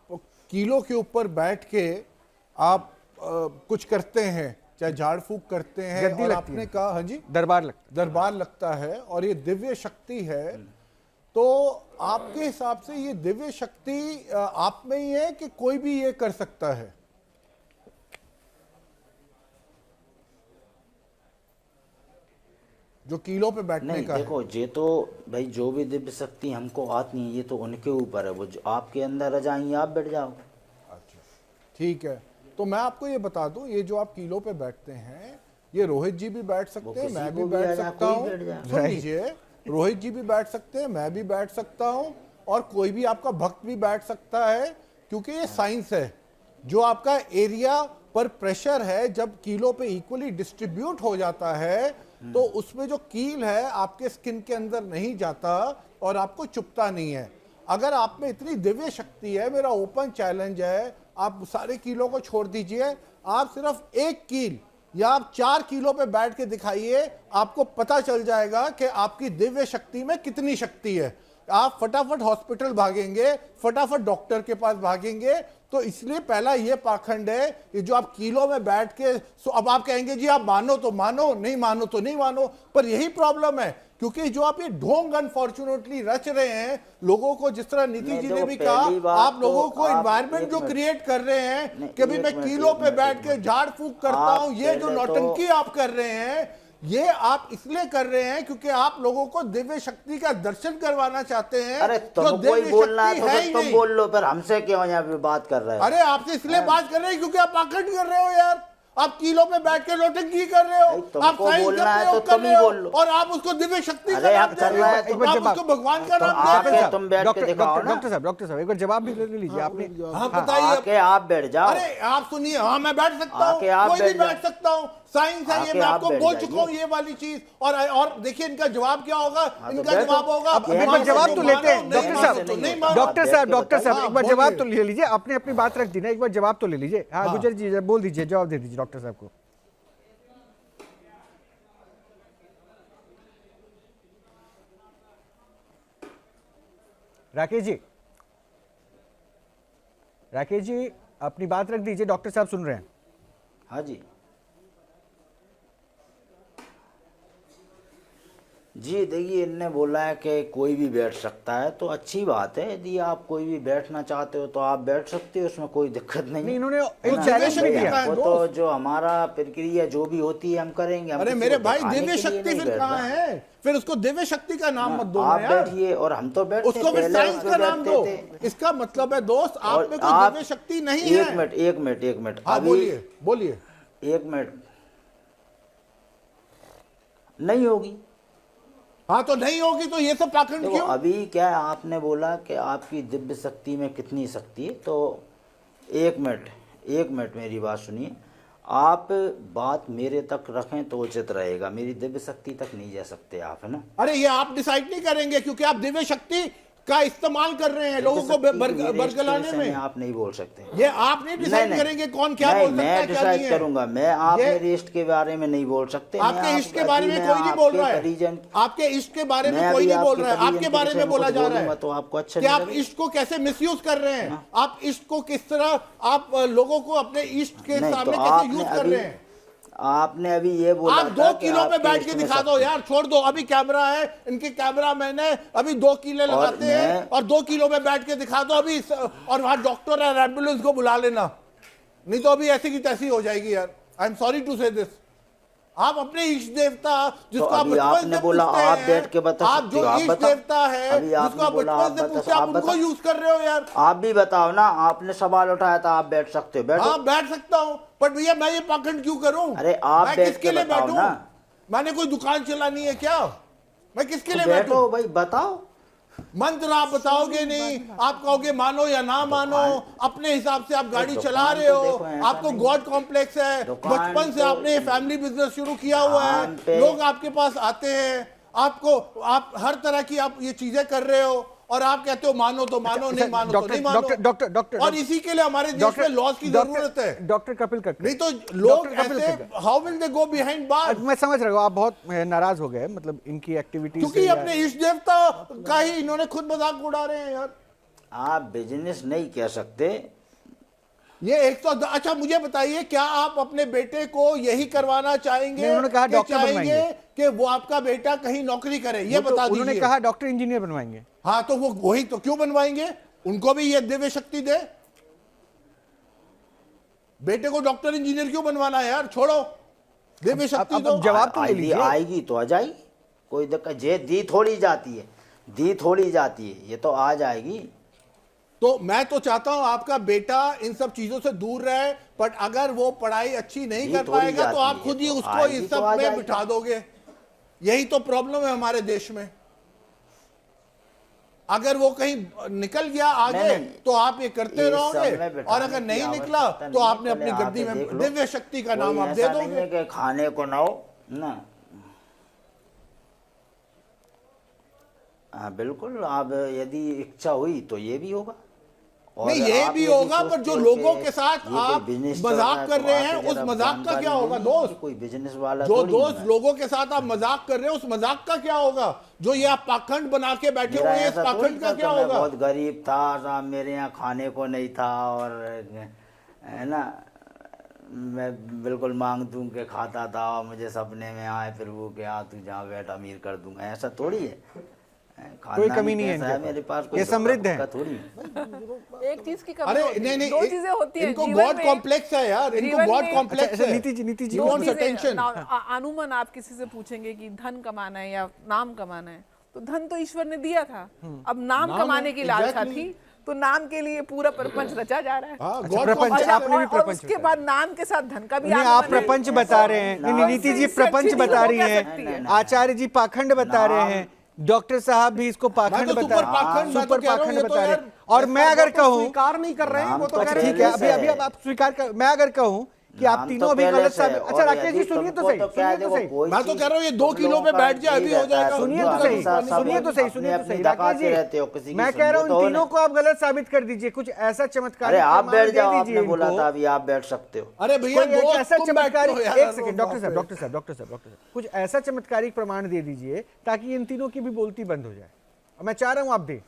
कीलों के ऊपर बैठ के आप कुछ करते हैं, चाहे झाड़ फूक करते हैं, और आपने कहा हाँ जी दरबार लगता है और ये दिव्य शक्ति है। तो आपके हिसाब से ये दिव्य शक्ति आप में ही है कि कोई भी ये कर सकता है? जो कीलों पे बैठने का देखो, ये तो भाई जो भी दिव्य शक्ति हमको आती है ये तो उनके ऊपर है, वो जो आपके अंदर आ जाएंगी आप बैठ जाओ। अच्छा ठीक है, तो मैं आपको ये बता दूं, ये जो आप कीलों पे बैठते हैं ये रोहित जी भी बैठ सकते हैं, मैं भी बैठ सकता हूँ। सुन लीजिए, रोहित जी भी बैठ सकते हैं, मैं भी बैठ सकता हूं, और कोई भी आपका भक्त भी बैठ सकता है, क्योंकि ये साइंस है। जो आपका एरिया पर प्रेशर है, जब कीलों पे इक्वली डिस्ट्रीब्यूट हो जाता है, तो उसमें जो कील है आपके स्किन के अंदर नहीं जाता और आपको चुभता नहीं है। अगर आप में इतनी दिव्य शक्ति है, मेरा ओपन चैलेंज है, आप सारे कीलों को छोड़ दीजिए, आप सिर्फ एक कील या आप 4 किलो पे बैठ के दिखाइए, आपको पता चल जाएगा कि आपकी दिव्य शक्ति में कितनी शक्ति है। आप फटाफट हॉस्पिटल भागेंगे, फटाफट डॉक्टर के पास भागेंगे। तो इसलिए पहला ये पाखंड है, ये जो आप किलो में बैठ के, अब आप कहेंगे जी आप मानो तो मानो, नहीं मानो तो नहीं मानो, पर यही प्रॉब्लम है, क्योंकि जो आप ये ढोंग अनफॉर्चुनेटली रच रहे हैं लोगों को, जिस तरह नीति जी ने भी कहा, आप लोगों को एनवायरनमेंट जो क्रिएट कर रहे हैं कि भाई मैं किलो पे बैठ के झाड़ फूक करता हूं, ये जो नौटंकी आप कर रहे हैं, ये आप इसलिए कर रहे हैं क्योंकि आप लोगों को दिव्य शक्ति का दर्शन करवाना चाहते हैं। अरे तुम कोई बोलना है तो फिर तुम बोल लो, पर हमसे क्यों यहाँ पे बात कर रहे हो? अरे आपसे इसलिए बात कर रहे हैं क्योंकि आप पाखंड कर रहे हो यार, आप किलो में बैठ के नौटंकी कर रहे हो, आप साइंस बोलना है तो कर तुम रहे ही हो, बोल लो। और आप उसको दिव्य शक्ति का अरे नाम आप दे कर रहे रहे हो, हैं आप उसको भगवान का नाम दे रहे हो। तुम बैठ के दिखाओ ना। डॉक्टर साहब एक बार जवाब भी ले लीजिए आपने। हाँ बताइए, आके आप बैठ जाओ। अरे आप सुनिए, हाँ मैं बैठ सकता हूँ, आके आप कोई भी बैठ बैठ सकता हूँ, साइंस है ये, आके मैं आप आपको बैठ बोल जाइए। चुका हूँ ये वाली चीज। और देखिए इनका जवाब क्या होगा, इनका बैठो। जवाब होगा अब एक बार जवाब तो लेते हैं डॉक्टर साहब। डॉक्टर साहब एक बार जवाब तो ले लीजिए, आपने अपनी बात रख दी ना, एक बार जवाब तो ले लीजिए। हाँ गुजर जी बोल दीजिए, जवाब दे दीजिए डॉक्टर साहब को। राकेश जी अपनी बात रख दीजिए, डॉक्टर साहब सुन रहे हैं। हाँ जी जी, देखिए इनने बोला है कि कोई भी बैठ सकता है, तो अच्छी बात है, यदि आप कोई भी बैठना चाहते हो तो आप बैठ सकते हो, उसमें कोई दिक्कत नहीं। इन्होंने एक चैलेंज भी दिया है, वो तो जो हमारा प्रक्रिया जो भी होती है हम करेंगे। अरे मेरे भाई दिव्य शक्ति फिर कहाँ है? फिर उसको दिव्य शक्ति का नाम मत दो आप यार, बैठिए और हम तो बैठते, उसको फिर साइंस का नाम दो। इसका मतलब है दोस्त आप में कोई दिव्य शक्ति नहीं है। एक मिनट हाँ बोलिए। एक मिनट, नहीं होगी। हाँ तो नहीं होगी तो ये सब पाखंड क्यों? अभी क्या है, आपने बोला कि आपकी दिव्य शक्ति में कितनी शक्ति है, तो एक मिनट मेरी बात सुनिए। आप बात मेरे तक रखें तो उचित रहेगा, मेरी दिव्य शक्ति तक नहीं जा सकते आप, है ना? अरे ये आप डिसाइड नहीं करेंगे, क्योंकि आप दिव्य शक्ति का इस्तेमाल कर रहे हैं लोगों को बरगलाने में। आप नहीं बोल सकते, ये आप नहीं डिसाइड करेंगे कौन क्या बोल सकता है, मैं डिसाइड करूंगा। मैं आप मेरे इष्ट के बारे में नहीं बोल सकते। आपके इष्ट के बारे में कोई नहीं बोल रहा है, आपके इष्ट के बारे में कोई नहीं बोल रहा है, आपके बारे में बोला जा रहा है। तो आपको अच्छा कि आप इष्ट को कैसे मिसयूज कर रहे हैं, आप इष्ट को किस तरह आप लोगों को अपने इष्ट के सामने कैसे यूज कर रहे हैं। आपने अभी ये बोला आप 2 किलो पे बैठ के दिखा दो यार, छोड़ दो, अभी कैमरा है, इनके कैमरा मैन है, अभी 2 किलो लगाते हैं और 2 किलो पे बैठ के दिखा दो अभी, और वहां डॉक्टर और एम्बुलेंस को बुला लेना, नहीं तो अभी ऐसी की तैसी हो जाएगी यार। आई एम सॉरी टू से दिस। आप अपने इष्ट देवता जिसको आप बचपन से बोला, आप बैठ के बता आप जो इष्ट देवता है जिसको आप बचपन से पूछते, आप उनको यूज कर रहे हो यार। आप भी बताओ ना, आपने सवाल उठाया था, आप बैठ सकते हो, बैठो। हाँ बैठ सकता हूँ, पर भैया मैं ये पाखंड क्यों करूं? अरे आप मैं बैठ किसके के लिए बताओ बैठूं? ना। मैंने कोई दुकान चलानी है क्या? मैं किसके लिए बैठो बैठूं? भाई, बताओ। मंत्र आप बताओगे नहीं, आप कहोगे मानो या ना मानो, अपने हिसाब से आप गाड़ी चला रहे हो, आपको गॉड कॉम्प्लेक्स है, बचपन से आपने फैमिली बिजनेस शुरू किया हुआ है, लोग आपके पास आते हैं, आप हर तरह की आप ये चीजें कर रहे हो, और आप कहते हो मानो तो मानो, नहीं मानो तो नहीं मानो। डॉक्टर और इसी के लिए हमारे देश में लॉज की जरूरत है। डॉक्टर कपिल कक्कड़, नहीं तो लोग ऐसे how will they go behind bar? मैं समझ रहा हूँ आप बहुत नाराज हो गए, मतलब इनकी एक्टिविटी, क्योंकि अपने इष्ट देवता का ही इन्होंने खुद मजाक उड़ा रहे हैं यार। आप बिजनेस नहीं कह सकते ये 110। अच्छा मुझे बताइए, क्या आप अपने बेटे को यही करवाना चाहेंगे? उन्होंने कहा डॉक्टर चाहेंगे कि वो आपका बेटा कहीं नौकरी करे? ये बता दीजिए। उन्होंने कहा डॉक्टर इंजीनियर बनवाएंगे। हाँ तो वो वही तो, क्यों बनवाएंगे? उनको भी ये दिव्य शक्ति दे, बेटे को डॉक्टर इंजीनियर क्यों बनवाना है यार? छोड़ो, दिव्य शक्ति दो। जवाब तो ले लीजिए। आएगी तो आ जाएगी, कोई दिक्कत, जे दी थोड़ी जाती है, ये तो आ जाएगी। तो मैं तो चाहता हूं आपका बेटा इन सब चीजों से दूर रहे, बट अगर वो पढ़ाई अच्छी नहीं कर पाएगा तो आप खुद ही उसको इस सब में बिठा दोगे। यही तो प्रॉब्लम है हमारे देश में। अगर वो कहीं निकल गया आगे तो आप ये करते रहोगे, और अगर नहीं निकला तो आपने अपनी गद्दी में दिव्य शक्ति का नाम आप दे दोगे। खाने को ना हो ना। हाँ बिल्कुल, आप यदि इच्छा हुई तो ये भी होगा। नहीं ये भी होगा, पर जो लोगों के साथ आप मजाक कर रहे हैं उस मजाक का क्या होगा दोस्त? कोई बिजनेस वाला जो दोस्त लोगों के साथ आप मजाक कर रहे हैं उस मजाक का क्या होगा? जो ये आप पाखंड बना के बैठे हुए हैं इस पाखंड का क्या होगा? बहुत गरीब था साहब, मेरे यहाँ खाने को नहीं था, और है ना मैं बिल्कुल मांग दूं के खाता था, और मुझे सपने में आए फिर वो क्या तू जहाँ बैठ अमीर कर दूंगा, ऐसा थोड़ी है। कोई कमी नहीं है मेरे पास, ये समृद्ध है। थोड़ी एक चीज की कमी अरे होती है, नहीं, दो चीजें होती हैं इनको जीवन गॉड में। कॉम्प्लेक्स है यार, इनको जीवन गॉड में- कॉम्प्लेक्स है। नीति जी You want attention? अनुमन आप किसी से पूछेंगे कि धन कमाना है या नाम कमाना है, तो धन तो ईश्वर ने दिया था, अब नाम कमाने की लालसा थी, तो नाम के लिए पूरा प्रपंच रचा जा रहा है। प्रपंच आपने भी और प्रपंच उसके बाद नाम के साथ धन का भी नहीं, आप प्रपंच बता रहे हैं। नहीं, नीति जी प्रपंच बता रही हैं, आचार्य जी पाखंड बता रहे हैं, डॉक्टर साहब भी इसको पाखंड बता रहे हैं, सुपर पाखंड बता रहे हैं। और मैं अगर कहूं, स्वीकार नहीं कर रहे हैं वो तो अच्छा ठीक है, अभी अब आप स्वीकार कर, मैं अगर कहूं कि आप तीनों अभी गलत साबित, अच्छा राकेश जी सुनिए तो सही, सुनिए तो सही, मैं तो कह रहा हूँ ये 2 किलो पे बैठ जाए अभी हो जाएगा। सुनिए तो सही, सुनिए तो सही, सुनिए तो सही राकेश जी, मैं कह रहा हूँ इन तीनों को आप गलत साबित कर दीजिए, कुछ ऐसा चमत्कारी आप बैठ जाओ, दीजिए आपने बोला इनको। था अभी आप बैठ सकते हो। अरे भैया कोई ऐसा तुम चमत्कारी, बैठो यार, एक सेकंड डॉक्टर साहब, कुछ ऐसा चमत्कारिक प्रमाण दे दीजिए ताकि इन तीनों की भी बोलती बंद हो जाए। मैं चाह रहा हूं आप दें।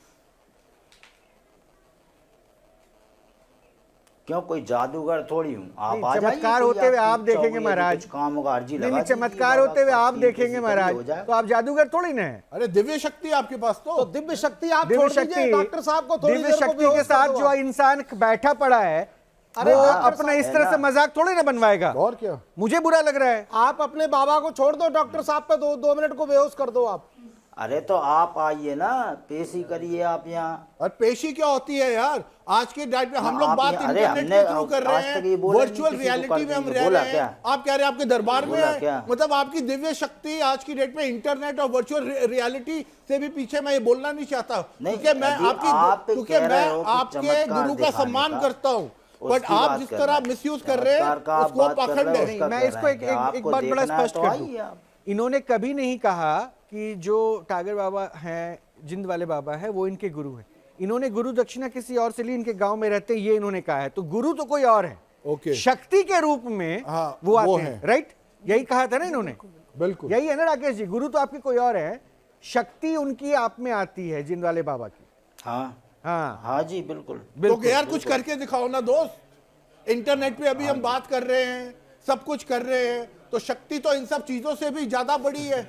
क्यों कोई जादूगर थोड़ी हूँ, आप आ जाइए, चमत्कार होते हुए आप देखेंगे महाराज, काम होगा अर्जी लगा नहीं चमत्कार होते हुए आप देखेंगे महाराज, तो आप जादूगर थोड़ी ना है। अरे दिव्य शक्ति आपके पास तो दिव्य शक्ति आप दिव्य छोड़ दीजिए, डॉक्टर साहब को थोड़ी दिव्य देर को शक्ति के बेहोश कर साथ दो जो आप। इंसान बैठा पड़ा है अरे वो डॉक्टर अपना साहब इस तरह से मजाक थोड़ी ना बनवाएगा। और क्या, मुझे बुरा लग रहा है। आप अपने बाबा को छोड़ दो, डॉक्टर साहब पे 2 मिनट को बेहोश कर दो आप। अरे तो आप आइए ना, पेशी करिए आप यहाँ। और पेशी क्या होती है यार? आज के डेट में हम लोग आप बात यहाँ- अरे इंटरनेट हमने के थ्रू कर रहे आज तक ये हैं, बोला नहीं वर्चुअल किसी को रियलिटी में हम करने, रह बोला रहे क्या? हैं। आप कह रहे हैं आपके दरबार में बोला है, क्या? मतलब आपकी दिव्य शक्ति आज की डेट में इंटरनेट और वर्चुअल रियलिटी से भी पीछे मैं ये बोलना नहीं चाहता, नहीं, क्योंकि मैं यदि आपकी आप क्योंकि कह रहे मैं हो कि आपके चमत्कार गुरु का दिखाने सम्मान का, करता हूँ, बट उसकी आप बात जिस कर तरह रहे हैं। मिसयूज कर रहे हैं चमत्कार का आप उसको बात कर पाखंड रहे है। हो, उसका मैं कह इसको रहे हैं कि एक आपको बात बड़ा देखना है स्पष्ट तो कर आइए दूं। आप। इन्होंने कभी नहीं कहा कि जो टागर बाबा हैं, जिंद वाले बाबा है, वो इनके गुरु हैं। इन्होंने गुरु दक्षिणा किसी और से ली, इनके गांव में रहते हैं, ये इन्होंने कहा है। तो गुरु तो कोई और है, ओके। शक्ति के रूप में हाँ, वो आते वो हैं, हैं। राइट? यही कहा था ना इन्होंने, बिल्कुल यही है ना राकेश जी? गुरु तो आपके कोई और है, शक्ति उनकी आप में आती है, जिंद वाले बाबा की। हाँ हाँ हाँ जी बिल्कुल। तो यार कुछ करके दिखाओ ना दोस्त। इंटरनेट पे अभी हम बात कर रहे हैं, सब कुछ कर रहे हैं, तो शक्ति तो इन सब चीजों से भी ज्यादा बड़ी है।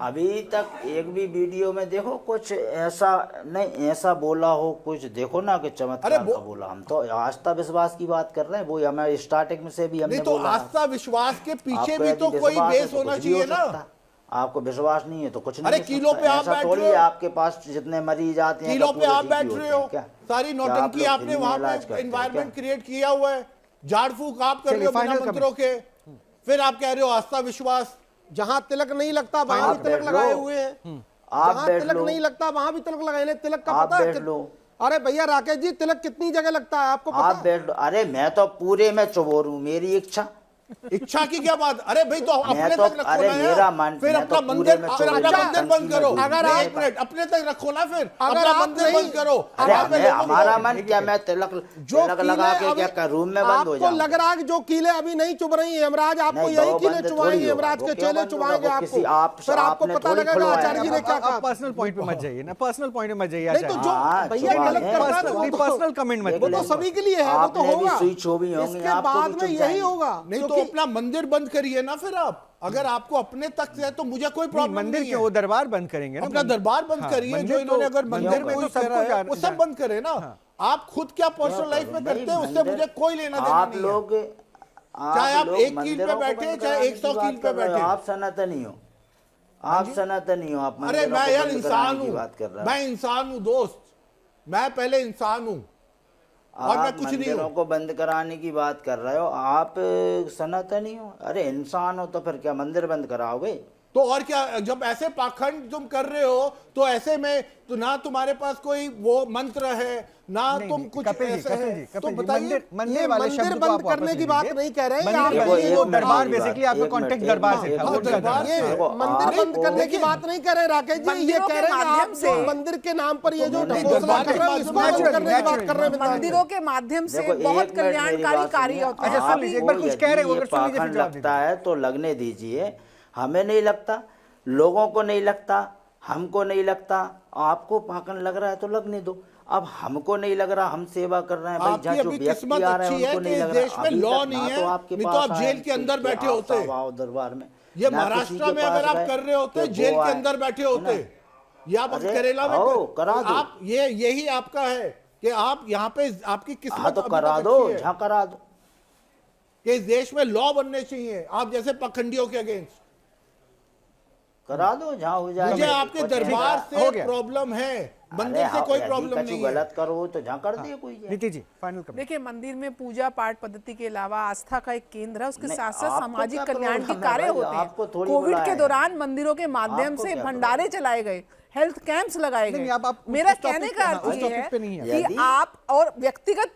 अभी तक एक भी वीडियो में देखो कुछ ऐसा नहीं, ऐसा बोला हो कुछ, देखो ना कि चमत्कार का बोला। हम तो आस्था विश्वास की बात कर रहे हैं, वो हमारे स्टार्टिंग में से भी हमने नहीं तो बोला। आस्था विश्वास के पीछे आपको भी यदि तो कोई विश्वास है बेस तो होना कुछ भी हो चाहिए ना। सकता है। आपको विश्वास नहीं है तो कुछ नहीं अरे हो किलो सकता। पे आप ऐसा बैठ थोड़ी रहे हो, है आपके पास जितने मरीज आते हैं किलो तो पे पूरे आप ठीक बैठ ही रहे होते हो, हैं क्या? सारी क्या आप नौटंकी लोग आपने फ्री में वहां इलाज पे करते हैं एनवायरमेंट क्या? क्रिएट किया हुआ है, झाड़ फूक आप कर रहे हो बिना final मंत्रों के, फिर आप कह रहे हो आस्था विश्वास। जहां तिलक नहीं लगता वहां भी तिलक लगाए हुए हैं, आप जहां बैठ तिलक लो, नहीं लगता वहां भी तिलक लगाए। तिलक का आप पता है बैठ लो। अरे भैया राकेश जी, तिलक कितनी जगह लगता है आपको आप पता? बैठ लो। अरे मैं तो पूरे में चबोर हूँ, मेरी इच्छा। इच्छा की क्या बात? अरे भाई तो अपने तो- तक रखो अरे ना मेरा यार। मन- फिर मैं अपना तो पूरे मंदिर, में फिर अपना चोरी मंदिर बंद करो। अगर नहीं, आप- एक मिनट, अपने तक रखो ना, फिर अगर अपना आप मंदिर नहीं- बंद करो। अरे वहाँ पे हमें लोगों को- हमारा मन क्या, मैं तिलक जो तिलक लगा के कीले क्या रूम में बंद हो आपको जाऊं? लग रहा है कि जो कीले अभी नहीं चुभ रही है यमराज आपको नहीं, यही वो कीले बंद चुभाएंगे, थोड़ी होगा। यमराज वो के क्यों चेले बंद होगा? चुभाएंगे वो आपको। किसी आप- फिर आपको आपने पता थोड़ी लगेगा खुलवाया आचार्य जी ने क्या कहा। पर्सनल पॉइंट पे मत जाइए ना, पर्सनल पॉइंट पे मत जाइए नहीं तो जो हाँ, भैया चुभा गलत है। करता है तो वो तो- पर्सनल कमेंट मत वो तो करिए। सभी के लिए है, वो तो आपने भी होगा। सुई छोड़ी होंगी, इसके आपको बाद भी में चुभ यही जाएंगी। होगा। नहीं तो क्योंकि अपना मंदिर बंद करिए ना फिर आप। अगर आपको अपने तक से है तो मुझे कोई प्रॉब्लम मंदिर नहीं क्यों, है। वो दरबार बंद करेंगे ना, अपना दरबार बंद हाँ, करिए, मंदिर जो इन्होंने तो- अगर मंदिर में तो कोई सबको कह रहा है जान- वो सब बंद करे ना। आप खुद क्या पर्सनल लाइफ में करते हैं उससे मुझे कोई लेना देना आप नहीं है। लोग चाहे आप लोग एक कील पे मंदिरों को बैठे, बंद चाहे कराने 100 की कील बात पे कर रहे हो। बैठे। आप सनातनी हो, आप सनातनी हो, आप अरे मंदिरों मैं को यार बंद इंसान कराने की हूँ, बात कर रहा मैं इंसान हूँ दोस्त, मैं पहले इंसान हूँ और मैं आप कुछ नहीं मंदिरों हूँ। को बंद कराने की बात कर रहे हो। आप सनातनी हो, अरे इंसान हो तो फिर क्या मंदिर बंद कराओगे? तो और क्या, जब ऐसे पाखंड तुम कर रहे हो तो ऐसे में तो ना तुम्हारे पास कोई वो मंत्र है ना तुम कुछ ऐसे है, तो बताइए। मंदिर वाले शब्द बंद करने की बात नहीं कह रहे हैं, वो दरबार बेसिकली आपका कॉन्टेक्ट दरबार से था, मंदिर बंद करने की बात नहीं कर रहे राकेश जी, ये कह रहे हैं आप जो मंदिर के नाम पर ये जो ढकोसला कर रहे हैं इसको बंद करने की बात कर रहे हैं। मंदिरों के माध्यम से बहुत कल्याणकारी कार्य होते हैं। सुन लीजिए एक बार कुछ कह रहे हो, अगर सुन लीजिए फिर जवाब दीजिए। लगता है तो लगने दीजिए, हमें नहीं लगता, लोगों को नहीं लगता, हमको नहीं लगता, आपको पाखंड लग रहा है तो लगने दो। अब हमको नहीं लग रहा, हम सेवा कर रहे हैं भाई, जहाँ जो व्यक्ति आ रहे हैं उनको नहीं लग रहा। देश में लॉ नहीं है, नहीं तो आप जेल के अंदर बैठे होते दरबार में। ये महाराष्ट्र में अगर आप कर रहे होते जेल के अंदर बैठे होते, या आप केरला में करा दो। आप यही आपका है कि आप यहाँ पे आपकी किस्मत तो करा दो, जहाँ करा दो। कि इस देश में लॉ बनने चाहिए आप जैसे पखंडियों के अगेंस्ट, करा दो जहाँ हो जाए। मुझे आपके दरबार से प्रॉब्लम है, मंदिर से कोई प्रॉब्लम नहीं है। गलत करो तो जहाँ कर दिए कोई। नीति जी फाइनल कमेंट। देखिए, मंदिर में पूजा पाठ पद्धति के अलावा आस्था का एक केंद्र है, उसके साथ साथ सामाजिक कल्याण के कार्य होते हैं। कोविड के दौरान मंदिरों के माध्यम से भंडारे चलाए गए, हेल्थ कैंप्स लगाए गए। मेरा कहने का अर्थ ये है कि आप और व्यक्तिगत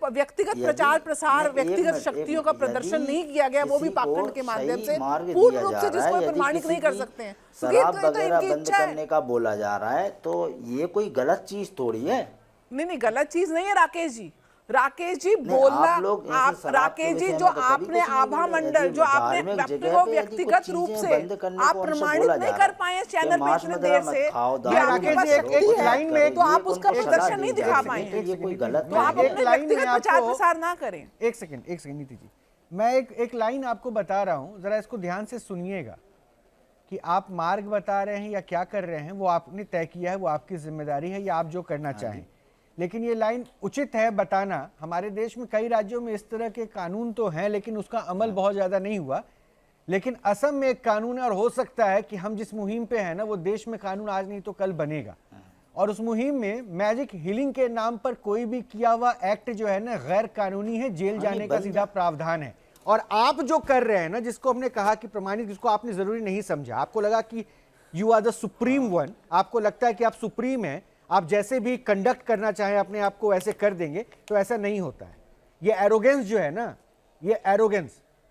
प्रचार प्रसार, व्यक्तिगत शक्तियों का प्रदर्शन नहीं किया गया, वो भी पाखंड के माध्यम से पूर्ण रूप से जिसको प्रमाणित नहीं कर सकते हैं। शराब वगैरह बंद करने का बोला जा रहा है, तो ये कोई गलत चीज थोड़ी है। नहीं, गलत चीज नहीं है राकेश जी। राकेश जी बोलना, आप राकेश जी जो आपने आभा मंडल, जो आपने अपने को व्यक्तिगत रूप से आप प्रमाणित नहीं कर पाए चैनल पे इतने देर से, राकेश जी एक लाइन में तो आप उसका प्रदर्शन नहीं दिखा पाए, तो आप अपने व्यक्तिगत प्रचार प्रसार ना करें। एक सेकंड नीति जी, मैं एक लाइन आपको बता रहा हूं, जरा इसको ध्यान से सुनिएगा कि आप मार्ग बता रहे हैं या क्या कर रहे हैं वो आपने तय किया है, वो आपकी जिम्मेदारी है या आप जो करना चाहें, लेकिन ये लाइन उचित है बताना। हमारे देश में कई राज्यों में इस तरह के कानून तो हैं लेकिन उसका अमल बहुत ज़्यादा नहीं हुआ, लेकिन असम में एक कानून है और हो सकता है कि हम जिस मुहिम पे हैं ना वो देश में कानून आज नहीं तो कल बनेगा, और उस मुहिम में मैजिक हीलिंग के नाम पर कोई भी किया हुआ एक्ट जो है ना गैर कानूनी है, जेल जाने का सीधा प्रावधान है। और आप जो कर रहे हैं ना, जिसको हमने कहा कि प्रमाणित, जिसको आपने जरूरी नहीं समझा, आपको लगा कि you are the supreme one, आपको लगता है कि आप सुप्रीम हैं, आप जैसे भी कंडक्ट करना चाहें अपने आप को ऐसे कर देंगे, तो ऐसा नहीं होता है। ये एरोगेंस जो है ना, ये एरोगेंस,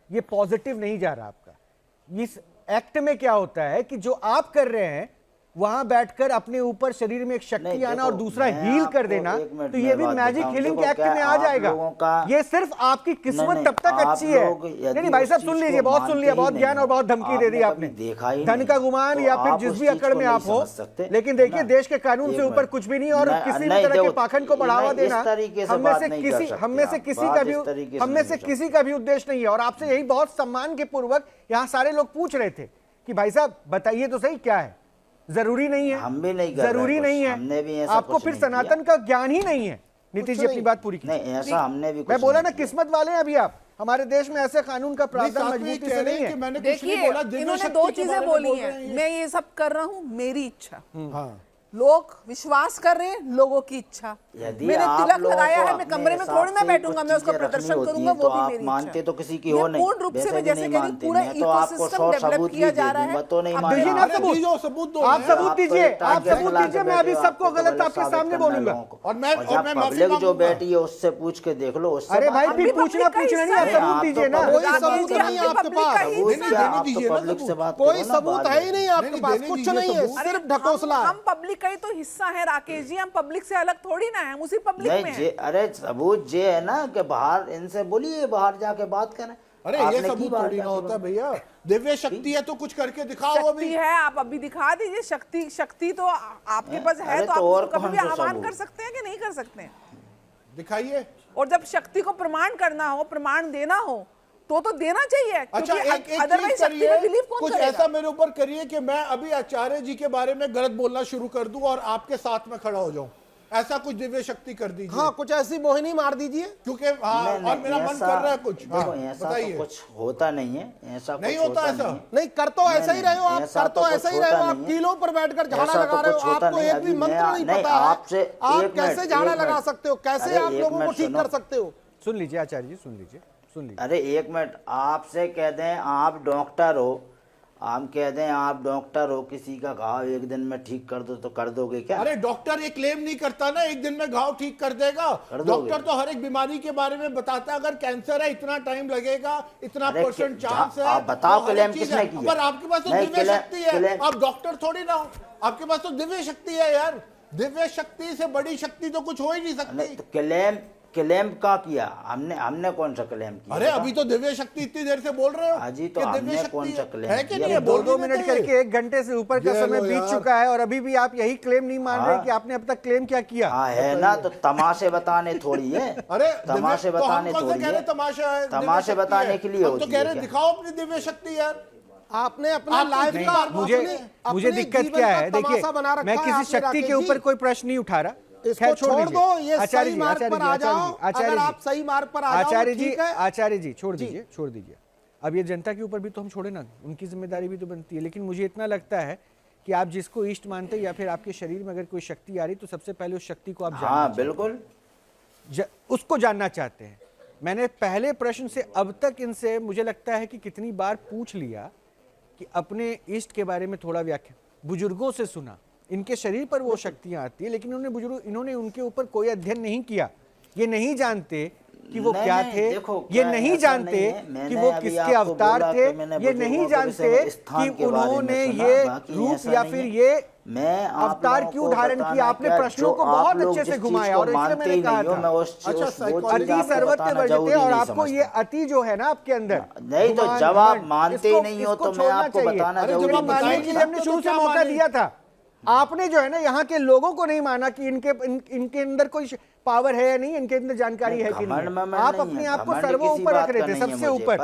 ये पॉजिटिव नहीं जा रहा आपका। इस एक्ट में क्या होता है कि जो आप कर रहे हैं वहां बैठकर अपने ऊपर शरीर में एक शक्ति आना और दूसरा हील कर देना, तो ये भी मैजिक हीलिंग के एक्ट में आ जाएगा। ये सिर्फ आपकी किस्मत तब तक अच्छी है। नहीं भाई साहब सुन लीजिए, बहुत सुन लिया, बहुत ज्ञान और बहुत धमकी दे दी आपने, धन का गुमान या फिर जिस भी अकड़ में आप हो, लेकिन देखिए देश के कानून से ऊपर कुछ भी नहीं, और किसी भी तरह के पाखंड को बढ़ावा देना हम में से किसी का भी उद्देश्य नहीं है। और आपसे यही बहुत सम्मान के पूर्वक यहाँ सारे लोग पूछ रहे थे कि भाई साहब बताइए तो सही क्या है, जरूरी नहीं है, हम भी नहीं जरूरी नहीं है, हमने भी ऐसा आपको फिर सनातन का ज्ञान ही नहीं है। नीतीश जी अपनी बात पूरी की। नहीं ऐसा हमने भी, मैं बोला ना किस्मत वाले हैं अभी आप, हमारे देश में ऐसे कानून का प्रावधान मजबूती से नहीं है। देखिए इन्होंने दो चीजें बोली हैं, मैं ये सब कर रहा हूँ मेरी इच्छा, लोग विश्वास कर रहे हैं लोगों की इच्छा। मैंने तिलक लगाया है, मैं कमरे में थोड़ी ना बैठूंगा, मैं उसका प्रदर्शन करूंगा, वो भी मेरी मानते तो किसी की हो नहीं, पूर्ण रूप से मैं जैसे कह रही पूरा इकोसिस्टम डेवलप किया जा रहा है। सबूत दीजिए, आप सबूत दीजिए, मैं अभी सबको गलत आपके सामने बोलूंगा। और मैं पब्लिक जो बैठी है उससे पूछ के देख लो। अरे भाई फिर पूछना नहीं, आप सबूत दीजिए ना। कोई सबूत नहीं है आपके पास, पब्लिक से बात, कोई सबूत है ही नहीं आपके पास, कुछ नहीं है, सिर्फ ढकोसला। हम पब्लिक का ही तो हिस्सा है राकेश जी, हम पब्लिक से अलग थोड़ी ना है, हम उसी पब्लिक में हैं। अरे सबूत ये है ना कि बाहर इनसे बोलिए, बाहर जाके बात करें। अरे ये सबूत थोड़ी ना होता भैया, दिव्य शक्ति है तो कुछ करके दिखाओ। शक्ति है, आप अभी दिखा दीजिए शक्ति तो आपके पास है, तो आप कभी भी आह्वान कर सकते हैं कि नहीं कर सकते हैं, दिखाइए। और जब शक्ति को प्रमाण करना हो, प्रमाण देना हो तो देना चाहिए। अच्छा एक चीज करिए, कुछ ऐसा मेरे ऊपर करिए कि मैं अभी आचार्य जी के बारे में गलत बोलना शुरू कर दूं और आपके साथ में खड़ा हो जाऊं, ऐसा कुछ दिव्य शक्ति कर दीजिए। हाँ, कुछ ऐसी मोहिनी मार दीजिए, क्योंकि और मेरा मन कर रहा है कुछ। बताइए, कुछ होता नहीं है, ऐसा नहीं होता, ऐसा नहीं कर तो ऐसा ही रहे हो आप, कर तो ऐसा ही रहे हो आप, कीलों पर बैठकर झाड़ा लगा रहे हो, आपको एक भी मंत्र नहीं पता है, आप कैसे झाड़ा लगा सकते हो, कैसे आप लोगों को ठीक कर सकते हो। सुन लीजिए आचार्य जी, सुन लीजिए। अरे एक मिनट, आपसे कह दें आप डॉक्टर हो, हम कह दें आप डॉक्टर हो, किसी का घाव एक दिन में ठीक कर दो तो कर दोगे क्या? अरे डॉक्टर एक क्लेम नहीं करता ना एक दिन में घाव ठीक कर देगा। डॉक्टर तो हर एक बीमारी के बारे में बताता है, अगर कैंसर है इतना टाइम लगेगा, इतना % चांस है। आप बताओ तो क्लेम किसने किया? पर आपके पास तो दिव्य शक्ति है, आप डॉक्टर थोड़ी ना हो, आपके पास तो दिव्य शक्ति है यार। दिव्य शक्ति से बड़ी शक्ति तो कुछ हो ही नहीं सकती। तो क्लेम का किया हमने कौन सा क्लेम किया? अरे अभी तो दिव्य शक्ति इतनी देर से बोल रहे हो। अजी तो हमने कौन सा क्लेम है कि नहीं? किया? 2 मिनट करके 1 घंटे से ऊपर का समय बीत चुका है और अभी भी आप यही क्लेम नहीं मान रहे कि आपने अब तक क्लेम क्या किया। हाँ है ना, तो तमाशे बताने थोड़ी है। अरे तमाशे बताने थोड़ी है, तमाशे बताने के लिए हम तो कह रहे दिखाओ अपनी दिव्य शक्ति यार। आपने अपना लाइफ का मुझे दिक्कत क्या है, देखिए मैं किसी शक्ति के ऊपर कोई प्रश्न नहीं उठा रहा, इसको छोड़ दो, ये सही मार्ग पर आ जाओ। अगर आप सही मार्ग पर आ जाओ आचार्य जी, ठीक है। आचार्य जी छोड़ दीजिए। अब ये जनता के ऊपर भी तो हम छोड़े ना, उनकी जिम्मेदारी भी तो बनती है। लेकिन मुझे इतना लगता है कि आप जिसको इष्ट मानते हैं या फिर आपके शरीर में अगर कोई शक्ति आ रही तो सबसे पहले उस शक्ति को आप हाँ बिल्कुल उसको जानना चाहते हैं। मैंने पहले प्रश्न से अब तक इनसे मुझे लगता है कि कितनी बार पूछ लिया कि अपने इष्ट के बारे में थोड़ा व्याख्या, बुजुर्गों से सुना, इनके शरीर पर वो शक्तियां आती है, लेकिन इन्होंने उनके ऊपर कोई अध्ययन नहीं किया। ये नहीं जानते कि वो क्या थे, ये नहीं जानते कि वो किसके अवतार थे, ये नहीं जानते कि उन्होंने ये रूप या फिर ये अवतार क्यों धारण किया। आपने प्रश्नों को बहुत अच्छे से घुमाया और इसलिए मैंने कहा था अति सर्वत्र वर्जिते, और आपको ये अति जो है ना आपके अंदर नहीं, तो जब आप मानते ही नहीं हो तो मैं आपको बताना जरूरी मानने के लिए हमने शुरू से मौका दिया था। आपने जो है ना यहाँ के लोगों को नहीं माना कि इनके अंदर कोई पावर है या नहीं, इनके अंदर जानकारी है कि नहीं। आप अपने आप को सर्वो ऊपर रख रहे थे, सबसे ऊपर।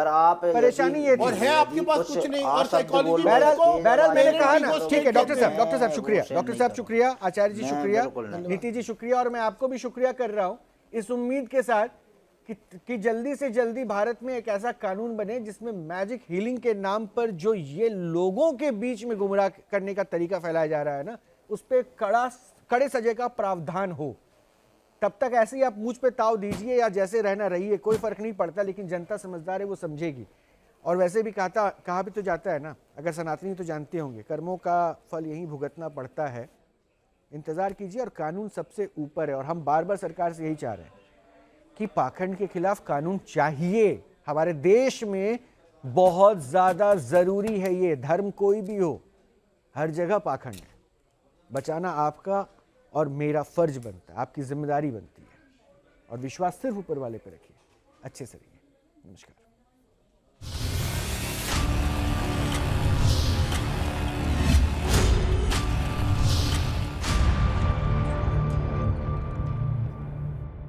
परेशानी ये थी। और है आपके पास कुछ नहीं, और साइकोलॉजी बहरहाल मैंने कहा ना, ठीक है डॉक्टर साहब शुक्रिया, डॉक्टर साहब शुक्रिया, आचार्य जी शुक्रिया, नीति जी शुक्रिया, और मैं आपको भी शुक्रिया कर रहा हूँ इस उम्मीद के साथ कि जल्दी से जल्दी भारत में एक ऐसा कानून बने जिसमें मैजिक हीलिंग के नाम पर जो ये लोगों के बीच में गुमराह करने का तरीका फैलाया जा रहा है ना, उस पर कड़े सजे का प्रावधान हो। तब तक ऐसे ही आप मुझ पे ताव दीजिए या जैसे रहना रहिए, कोई फर्क नहीं पड़ता, लेकिन जनता समझदार है, वो समझेगी। और वैसे भी कहा भी तो जाता है ना, अगर सनातनी तो जानते होंगे, कर्मों का फल यही भुगतना पड़ता है। इंतजार कीजिए, और कानून सबसे ऊपर है। और हम बार बार सरकार से यही चाह रहे हैं कि पाखंड के खिलाफ कानून चाहिए। हमारे देश में बहुत ज्यादा जरूरी है ये। धर्म कोई भी हो, हर जगह पाखंड है। बचाना आपका और मेरा फर्ज बनता है, आपकी जिम्मेदारी बनती है। और विश्वास सिर्फ ऊपर वाले पे रखिए। अच्छे से रहिए। नमस्कार।